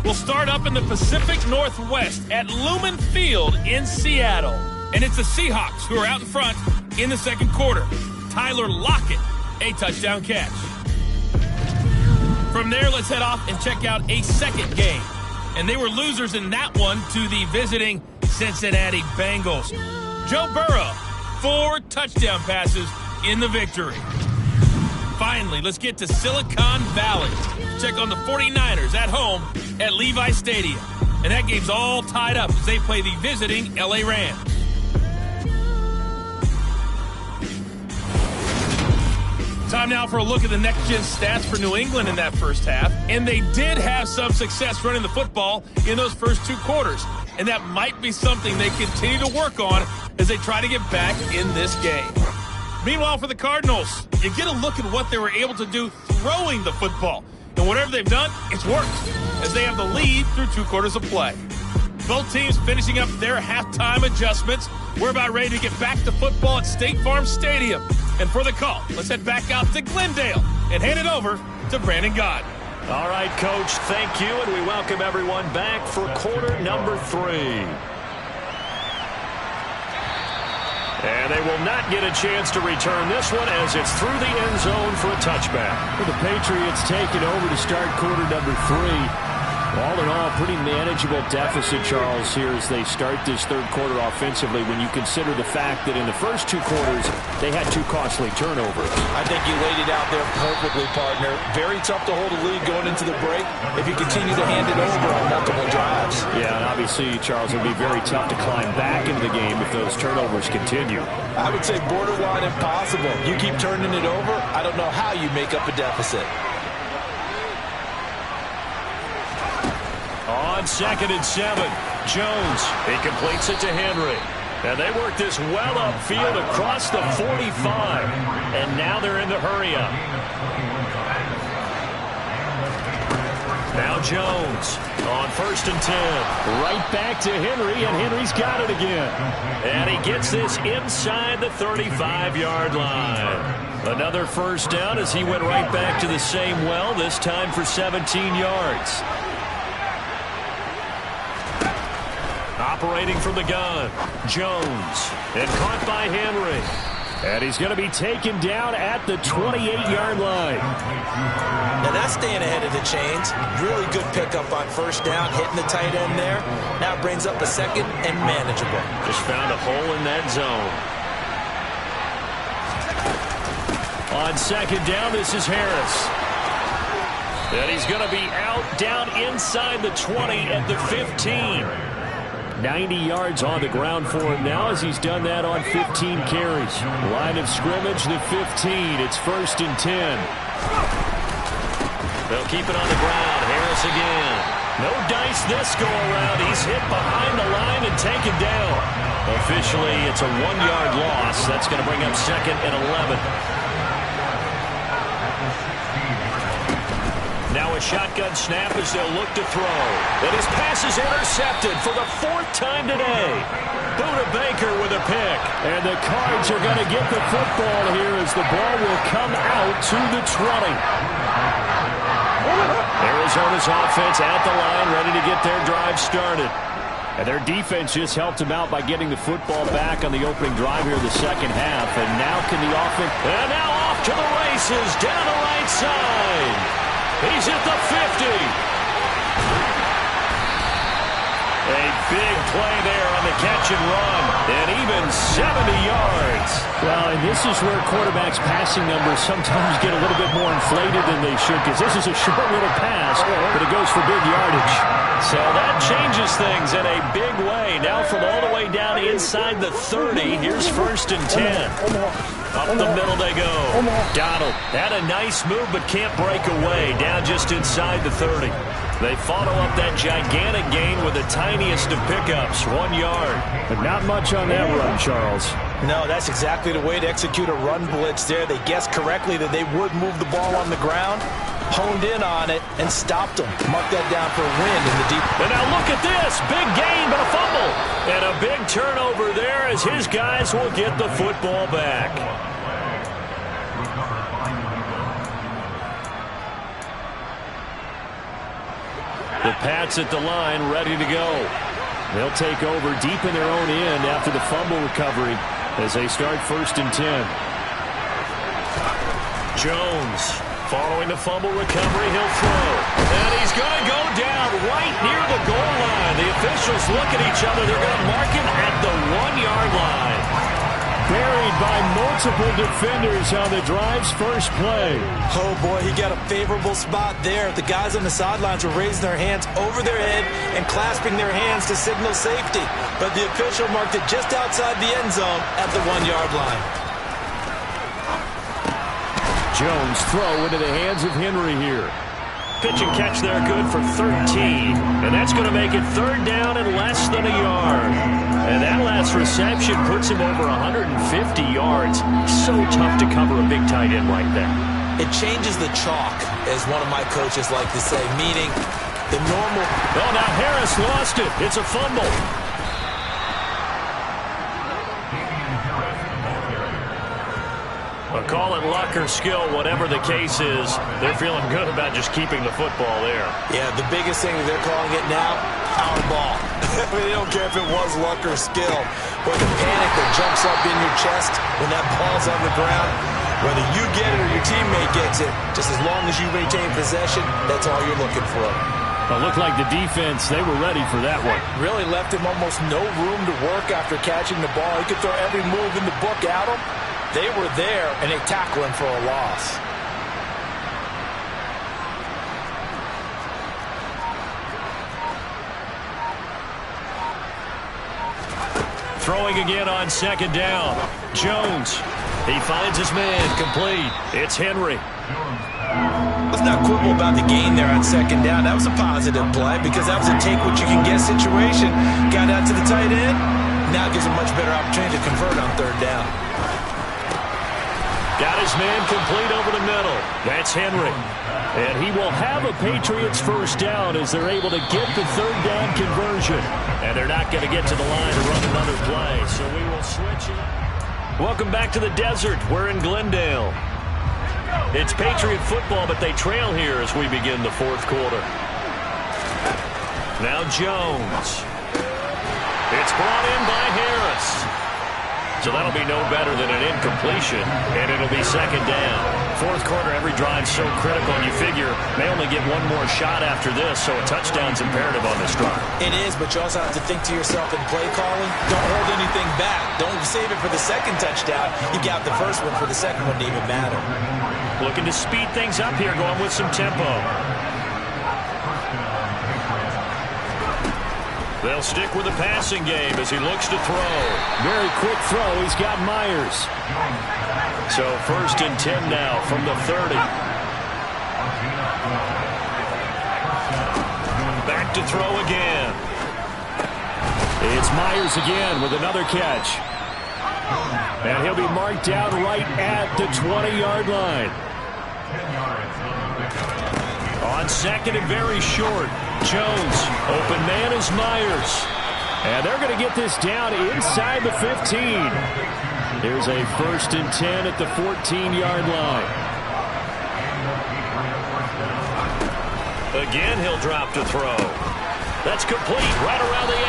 We'll start up in the Pacific Northwest at Lumen Field in Seattle. And it's the Seahawks who are out in front in the second quarter. Tyler Lockett, a touchdown catch. From there, let's head off and check out a second game. And they were losers in that one to the visiting Cincinnati Bengals. Joe Burrow, 4 touchdown passes in the victory. Finally, let's get to Silicon Valley. Check on the 49ers at home at Levi Stadium. And that game's all tied up as they play the visiting LA Rams. Time now for a look at the next-gen stats for New England in that first half. And they did have some success running the football in those first 2 quarters. And that might be something they continue to work on as they try to get back in this game. Meanwhile, for the Cardinals, you get a look at what they were able to do throwing the football. And whatever they've done, it's worked, as they have the lead through 2 quarters of play. Both teams finishing up their halftime adjustments. We're about ready to get back to football at State Farm Stadium. And for the call, let's head back out to Glendale and hand it over to Brandon Gaudin. All right, Coach, thank you, and we welcome everyone back for quarter number 3. And they will not get a chance to return this one as it's through the end zone for a touchback. Well, the Patriots taking over to start quarter number 3. All in all, pretty manageable deficit, Charles, here as they start this third quarter offensively when you consider the fact that in the first 2 quarters, they had 2 costly turnovers. I think you laid it out there perfectly, partner. Very tough to hold a lead going into the break if you continue to hand it over on multiple drives. Yeah, and obviously, Charles, it would be very tough to climb back into the game if those turnovers continue. I would say borderline impossible. You keep turning it over, I don't know how you make up a deficit. On 2nd and 7, Jones, he completes it to Henry. And they work this well upfield across the 45. And now they're in the hurry-up. Now Jones on 1st and 10. Right back to Henry, and Henry's got it again. And he gets this inside the 35-yard line. Another first down as he went right back to the same well, this time for 17 yards. Operating from the gun, Jones, and caught by Henry. And he's going to be taken down at the 28-yard line. Now that's staying ahead of the chains. Really good pickup on first down, hitting the tight end there. Now it brings up the second and manageable. Just found a hole in that zone. On 2nd down, this is Harris. And he's going to be out down inside the 20 at the 15. 90 yards on the ground for him now as he's done that on 15 carries. Line of scrimmage, the 15. It's 1st and 10. They'll keep it on the ground. Harris again. No dice this go-around. He's hit behind the line and taken down. Officially, it's a 1-yard loss. That's going to bring up 2nd and 11. Now a shotgun snap as they'll look to throw. And his pass is intercepted for the 4th time today. Buda Baker with a pick. And the Cards are going to get the football here as the ball will come out to the 20. Arizona's offense at the line, ready to get their drive started. And their defense just helped them out by getting the football back on the opening drive here in the second half. And now can the offense... And now off to the races, down the right side. He's at the 50. A big play there on the catch and run. and even 70 yards. Well, and this is where quarterbacks' passing numbers sometimes get a little bit more inflated than they should, because this is a short little pass, but it goes for big yardage. So that changes things in a big way. Now from all the way down inside the 30, here's 1st and 10. Up the middle they go. Donald had a nice move but can't break away. Down just inside the 30. They follow up that gigantic gain with the tiniest of pickups, 1 yard. But not much on that run, Charles. No, that's exactly the way to execute a run blitz there. They guessed correctly that they would move the ball on the ground, honed in on it, and stopped them. Mark that down for a win in the deep. And now look at this. Big gain, but a fumble. And a big turnover there as his guys will get the football back. The Pats at the line, ready to go. They'll take over deep in their own end after the fumble recovery as they start 1st and 10. Jones following the fumble recovery, he'll throw. And he's going to go down right near the goal line. The officials look at each other. They're going to mark him at the 1-yard line. Buried by multiple defenders on the drive's first play. Oh, boy, he got a favorable spot there. The guys on the sidelines were raising their hands over their head and clasping their hands to signal safety. But the official marked it just outside the end zone at the 1-yard line. Jones throw into the hands of Henry here. Pitch and catch there, good for 13. And that's going to make it 3rd down and less than a yard. And that last reception puts him over 150 yards. So tough to cover a big tight end like that. It changes the chalk, as one of my coaches like to say, meaning the normal. Oh, now Harris lost it. It's a fumble. But call it luck or skill, whatever the case is, they're feeling good about just keeping the football there. Yeah, the biggest thing that they're calling it now, power ball. I mean, they don't care if it was luck or skill. But the panic that jumps up in your chest when that ball's on the ground, whether you get it or your teammate gets it, just as long as you maintain possession, that's all you're looking for. It looked like the defense, they were ready for that one. Really left him almost no room to work after catching the ball. He could throw every move in the book at him. They were there, and they tackle him for a loss. Throwing again on 2nd down. Jones. He finds his man complete. It's Henry. Let's not quibble about the gain there on 2nd down. That was a positive play because that was a take-what-you-can-get situation. Got out to the tight end. Now gives a much better opportunity to convert on 3rd down. Got his man complete over the middle. That's Henry. And he will have a Patriots 1st down as they're able to get the 3rd down conversion. And they're not going to get to the line to run another play. So we will switch it. Welcome back to the desert. We're in Glendale. It's Patriot football, but they trail here as we begin the 4th quarter. Now Jones. It's brought in by Harris. So that'll be no better than an incompletion, and it'll be 2nd down. 4th quarter, every drive's so critical, and you figure they only get one more shot after this, so a touchdown's imperative on this drive. It is, but you also have to think to yourself in play calling, don't hold anything back. Don't save it for the 2nd touchdown. You got the 1st one for the 2nd one to even matter. Looking to speed things up here, going with some tempo. They'll stick with the passing game as he looks to throw. Very quick throw. He's got Myers. So 1st and 10 now from the 30. Back to throw again. It's Myers again with another catch. And he'll be marked down right at the 20-yard line. On 2nd and very short. Jones, open man is Myers. And they're going to get this down inside the 15. Here's a 1st and 10 at the 14-yard line. Again, he'll drop to throw. That's complete right around the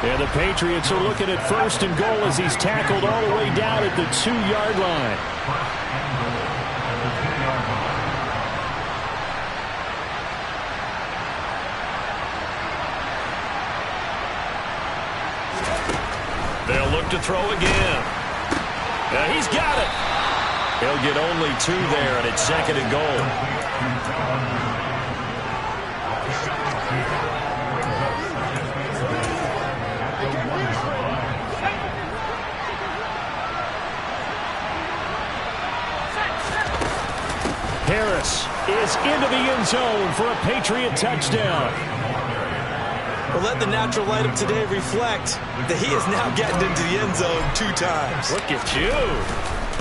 8. And the Patriots are looking at 1st and goal as he's tackled all the way down at the 2-yard line. They'll look to throw again. He's got it. He'll get only 2 there, and it's 2nd and goal. Harris is into the end zone for a Patriot touchdown. Well, let the natural light of today reflect that he is now getting into the end zone 2 times. Look at you.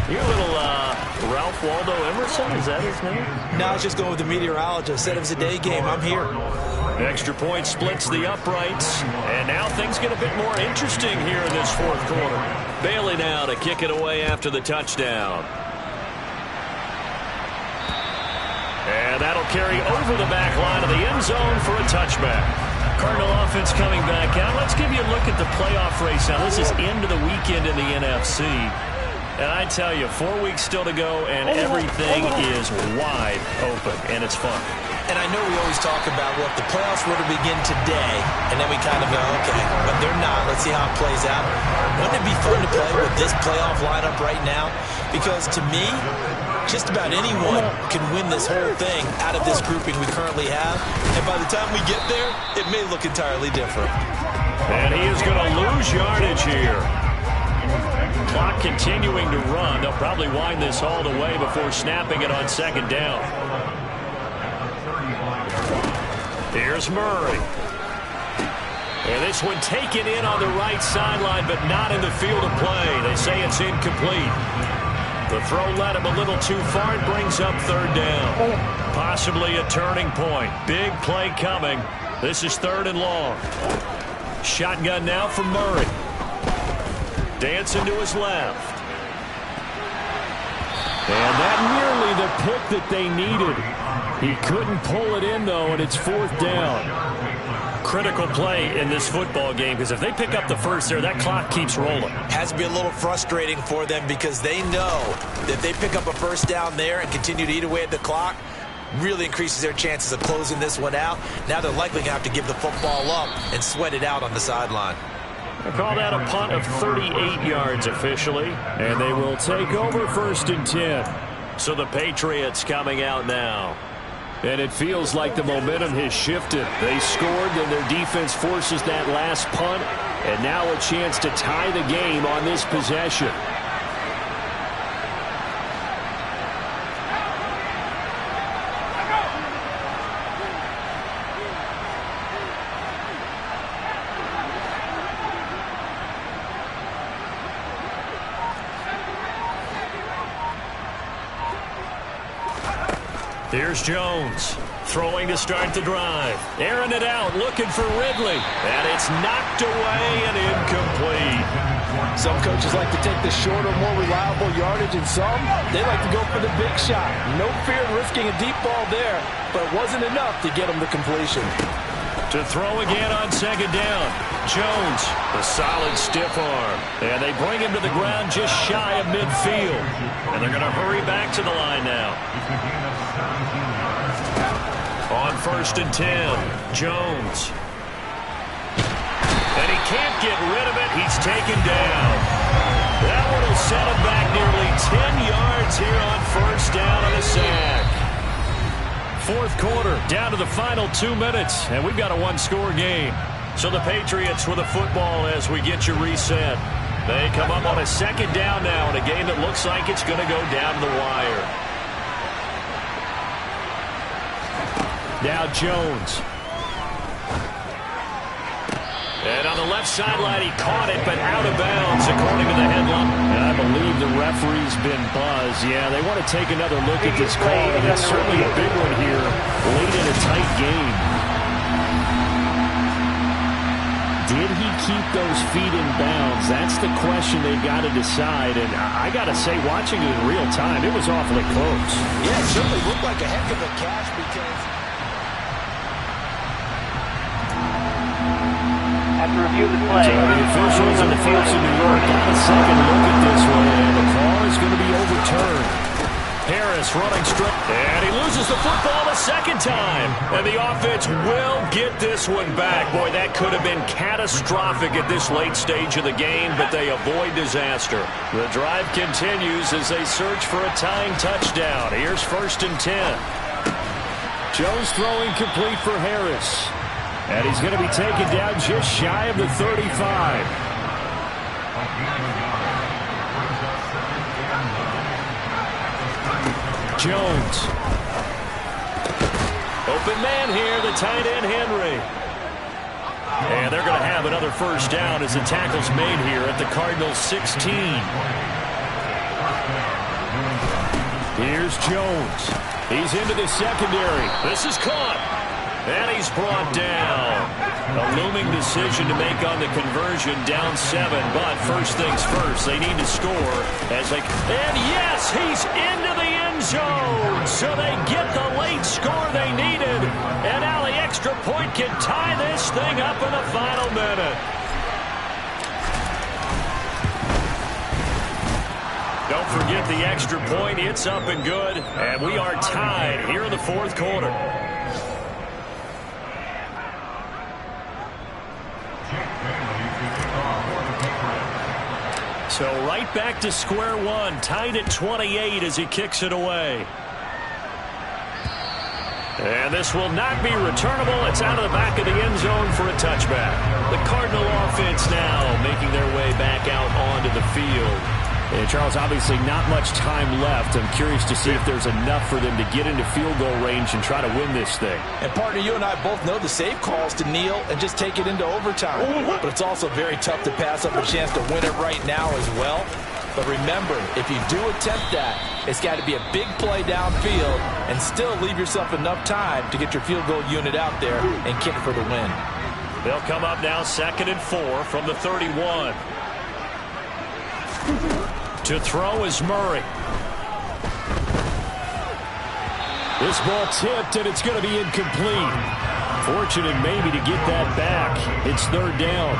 You're a little Ralph Waldo Emerson, is that his name? No, I was just going with the meteorologist. Said it was a day game. I'm here. Extra point splits the uprights, and now things get a bit more interesting here in this 4th quarter. Bailey now to kick it away after the touchdown. And that'll carry over the back line of the end zone for a touchback. Cardinal offense coming back out. Let's give you a look at the playoff race now. This is into the weekend in the NFC. And I tell you, 4 weeks still to go, and everything is wide open, and it's fun. And I know we always talk about, well, if the playoffs were to begin today, and then we kind of go, okay, but they're not. Let's see how it plays out. Wouldn't it be fun to play with this playoff lineup right now? Because to me, just about anyone can win this whole thing out of this grouping we currently have. And by the time we get there, it may look entirely different. And he is going to lose yardage here. Clock continuing to run. They'll probably wind this all the way before snapping it on 2nd down. Here's Murray. And this one taken in on the right sideline, but not in the field of play. They say it's incomplete. The throw led him a little too far. It brings up 3rd down. Possibly a turning point. Big play coming. This is 3rd and long. Shotgun now from Murray. Dancing to his left. And that nearly the pick that they needed. He couldn't pull it in, though, and it's 4th down. Critical play in this football game, because if they pick up the first there, that clock keeps rolling. Has to be a little frustrating for them because they know that if they pick up a first down there and continue to eat away at the clock, really increases their chances of closing this one out. Now they're likely going to have to give the football up and sweat it out on the sideline. They call that a punt of 38 yards officially, and they will take over 1st and 10. So the Patriots coming out now. And it feels like the momentum has shifted. They scored, then their defense forces that last punt, and now a chance to tie the game on this possession. Here's Jones, throwing to start the drive. Airing it out, looking for Ridley. And it's knocked away and incomplete. Some coaches like to take the shorter, more reliable yardage, and some, they like to go for the big shot. No fear in risking a deep ball there, but it wasn't enough to get them the completion. To throw again on 2nd down. Jones, a solid stiff arm. And they bring him to the ground just shy of midfield. And they're going to hurry back to the line now. On 1st and 10, Jones. And he can't get rid of it. He's taken down. That one will set him back nearly 10 yards here on 1st down on the sack. 4th quarter, down to the final 2 minutes, and we've got a 1-score game. So the Patriots with the football as we get you reset. They come up on a 2nd down now in a game that looks like it's going to go down the wire. Now Jones. And on the left sideline, he caught it, but out of bounds, according to the headline. And I believe the referee's been buzzed. Yeah, they want to take another look at this call, and it's certainly a big one here late in a tight game. Did he keep those feet in bounds? That's the question they've got to decide. And I got to say, watching it in real time, it was awfully close. Yeah, it certainly looked like a heck of a catch because... After review of the play. So the officials and the folks in New York got a second look at this one, and the call is going to be overturned. Harris running straight, and he loses the football the second time. And the offense will get this one back. Boy, that could have been catastrophic at this late stage of the game, but they avoid disaster. The drive continues as they search for a tying touchdown. Here's 1st and 10. Jones throwing complete for Harris. And he's going to be taken down just shy of the 35. Jones. Open man here, the tight end Henry. And they're going to have another first down as the tackle's made here at the Cardinals' 16. Here's Jones. He's into the secondary. This is caught. And he's brought down. A looming decision to make on the conversion, down 7. But first things first, they need to score. And yes, he's into the end zone. So they get the late score they needed. And now the extra point can tie this thing up in the final minute. Don't forget the extra point. It's up and good. And we are tied here in the fourth quarter. So right back to square one, tied at 28 as he kicks it away. And this will not be returnable. It's out of the back of the end zone for a touchback. The Cardinal offense now making their way back out onto the field. And Charles, obviously not much time left. I'm curious to see if there's enough for them to get into field goal range and try to win this thing. And partner, you and I both know the safe calls to kneel and just take it into overtime. But it's also very tough to pass up a chance to win it right now as well. But remember, if you do attempt that, it's got to be a big play downfield and still leave yourself enough time to get your field goal unit out there and kick for the win. They'll come up now 2nd and 4 from the 31. To throw is Murray. This ball tipped, and it's going to be incomplete. Fortunate maybe to get that back. It's 3rd down.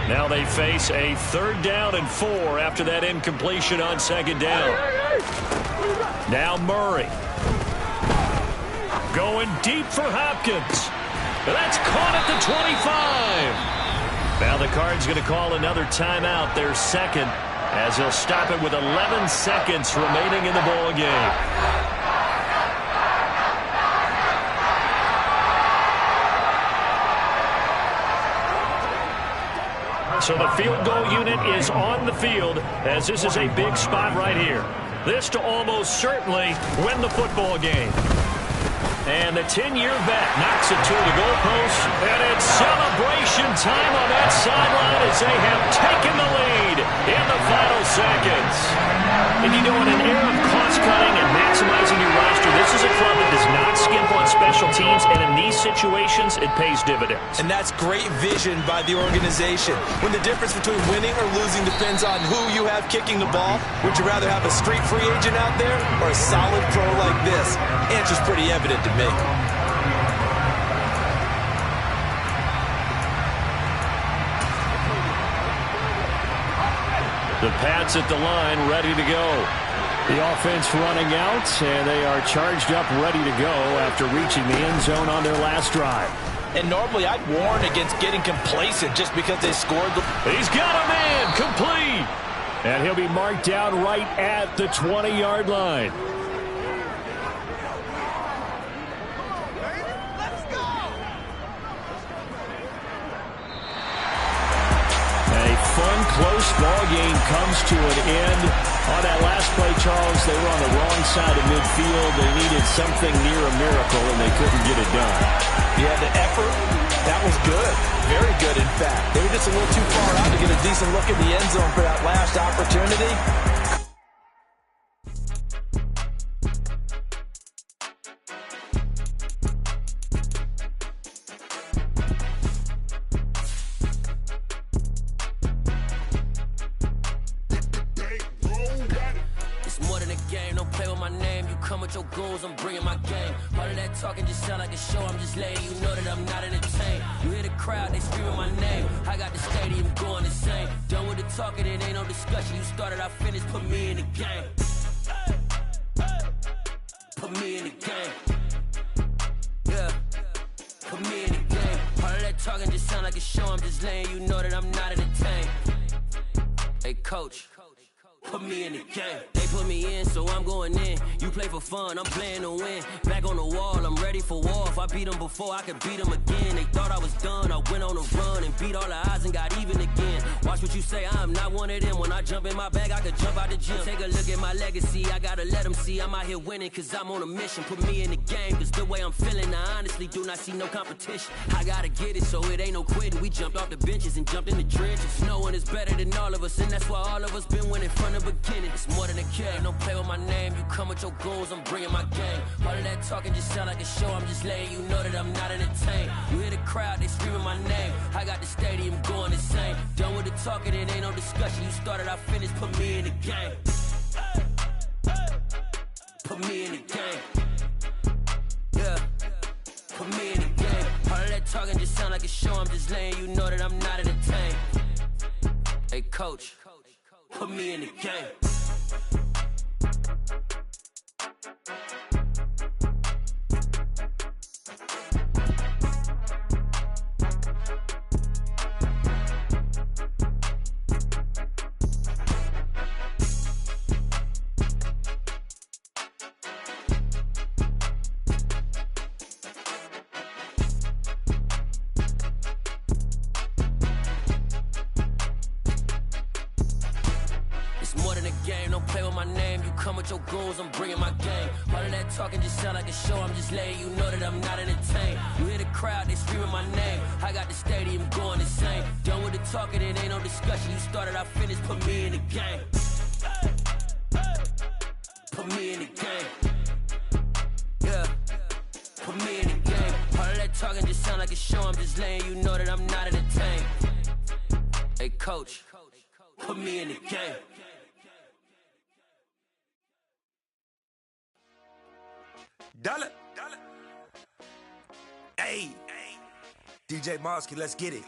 Now they face a 3rd down and 4 after that incompletion on 2nd down. Now Murray. Going deep for Hopkins. That's caught at the 25. Now the Cards going to call another timeout, their 2nd, as he'll stop it with 11 seconds remaining in the ball game. So the field goal unit is on the field as this is a big spot right here. This to almost certainly win the football game. And the 10-year vet knocks it to the goalpost. And it's celebration time on that sideline as they have taken the lead in the final seconds. And you know, in an era of cost-cutting and maximizing your roster, this is a club that does not skimp on special teams. And in these situations, it pays dividends. And that's great vision by the organization. When the difference between winning or losing depends on who you have kicking the ball, would you rather have a street free agent out there or a solid pro like this? Answer's pretty evident to me. The Pats at the line, ready to go. The offense running out, and they are charged up, ready to go after reaching the end zone on their last drive. And normally I'd warn against getting complacent just because they scored. He's got a man, complete. And he'll be marked down right at the 20-yard line. Close ball game comes to an end. On that last play, Charles, they were on the wrong side of midfield. They needed something near a miracle, and they couldn't get it done. Yeah, the effort, that was good. Very good, in fact. They were just a little too far out to get a decent look in the end zone for that last opportunity. It's more than a game, don't play with my name. You come with your goons, I'm bringing my game. All of that talking just sound like a show, I'm just letting you know that I'm not entertained. You hear the crowd, they screaming my name. I got the stadium going insane. Done with the talking, it ain't no discussion. You started, I finished, put me in the game. Put me in the game. Yeah, put me in the game. All of that talking just sound like a show, I'm just letting you know that I'm not entertained. Hey, coach, put me in the game. They put me in, so I'm going in. You play for fun, I'm playing to win. Back on the wall, I'm ready for war. If I beat them before, I could beat them again. They thought I was done, I went on a run and beat all the odds and got even again. Watch what you say, I'm not one of them. When I jump in my bag, I could jump out the gym. Take a look at my legacy, I gotta let them see I'm out here winning, cause I'm on a mission. Put me in the game, cause the way I'm feeling, I honestly do not see no competition. I gotta get it, so it ain't no quitting. We jumped off the benches and jumped in the trenches. No one is better than all of us, and that's why all of us been winning from the beginning. It's more than a game, don't play with my name. You come with your goons, I'm bringing my game. All of that talking just sound like a show, I'm just letting you know that I'm not entertained. You hear the crowd, they screaming my name. I got the stadium going insane. Done with the talking, it ain't no discussion. You started, I finished, put me in the game. Put me in the game. Yeah, put me in the game. All of that talking just sound like a show, I'm just letting you know that I'm not entertained. Hey, coach, put me in the game. Your goons, I'm bringing my game. All of that talking just sound like a show, I'm just letting you know that I'm not entertained. You hear the crowd, they screaming my name. I got the stadium going insane. Done with the talking, it ain't no discussion. You started, I finished, put me in the game. Put me in the game. Yeah, put me in the game. All of that talking just sound like a show, I'm just letting you know that I'm not entertained. Hey, coach, put me in the game. Dollar. Hey, DJ Mosky, let's get it.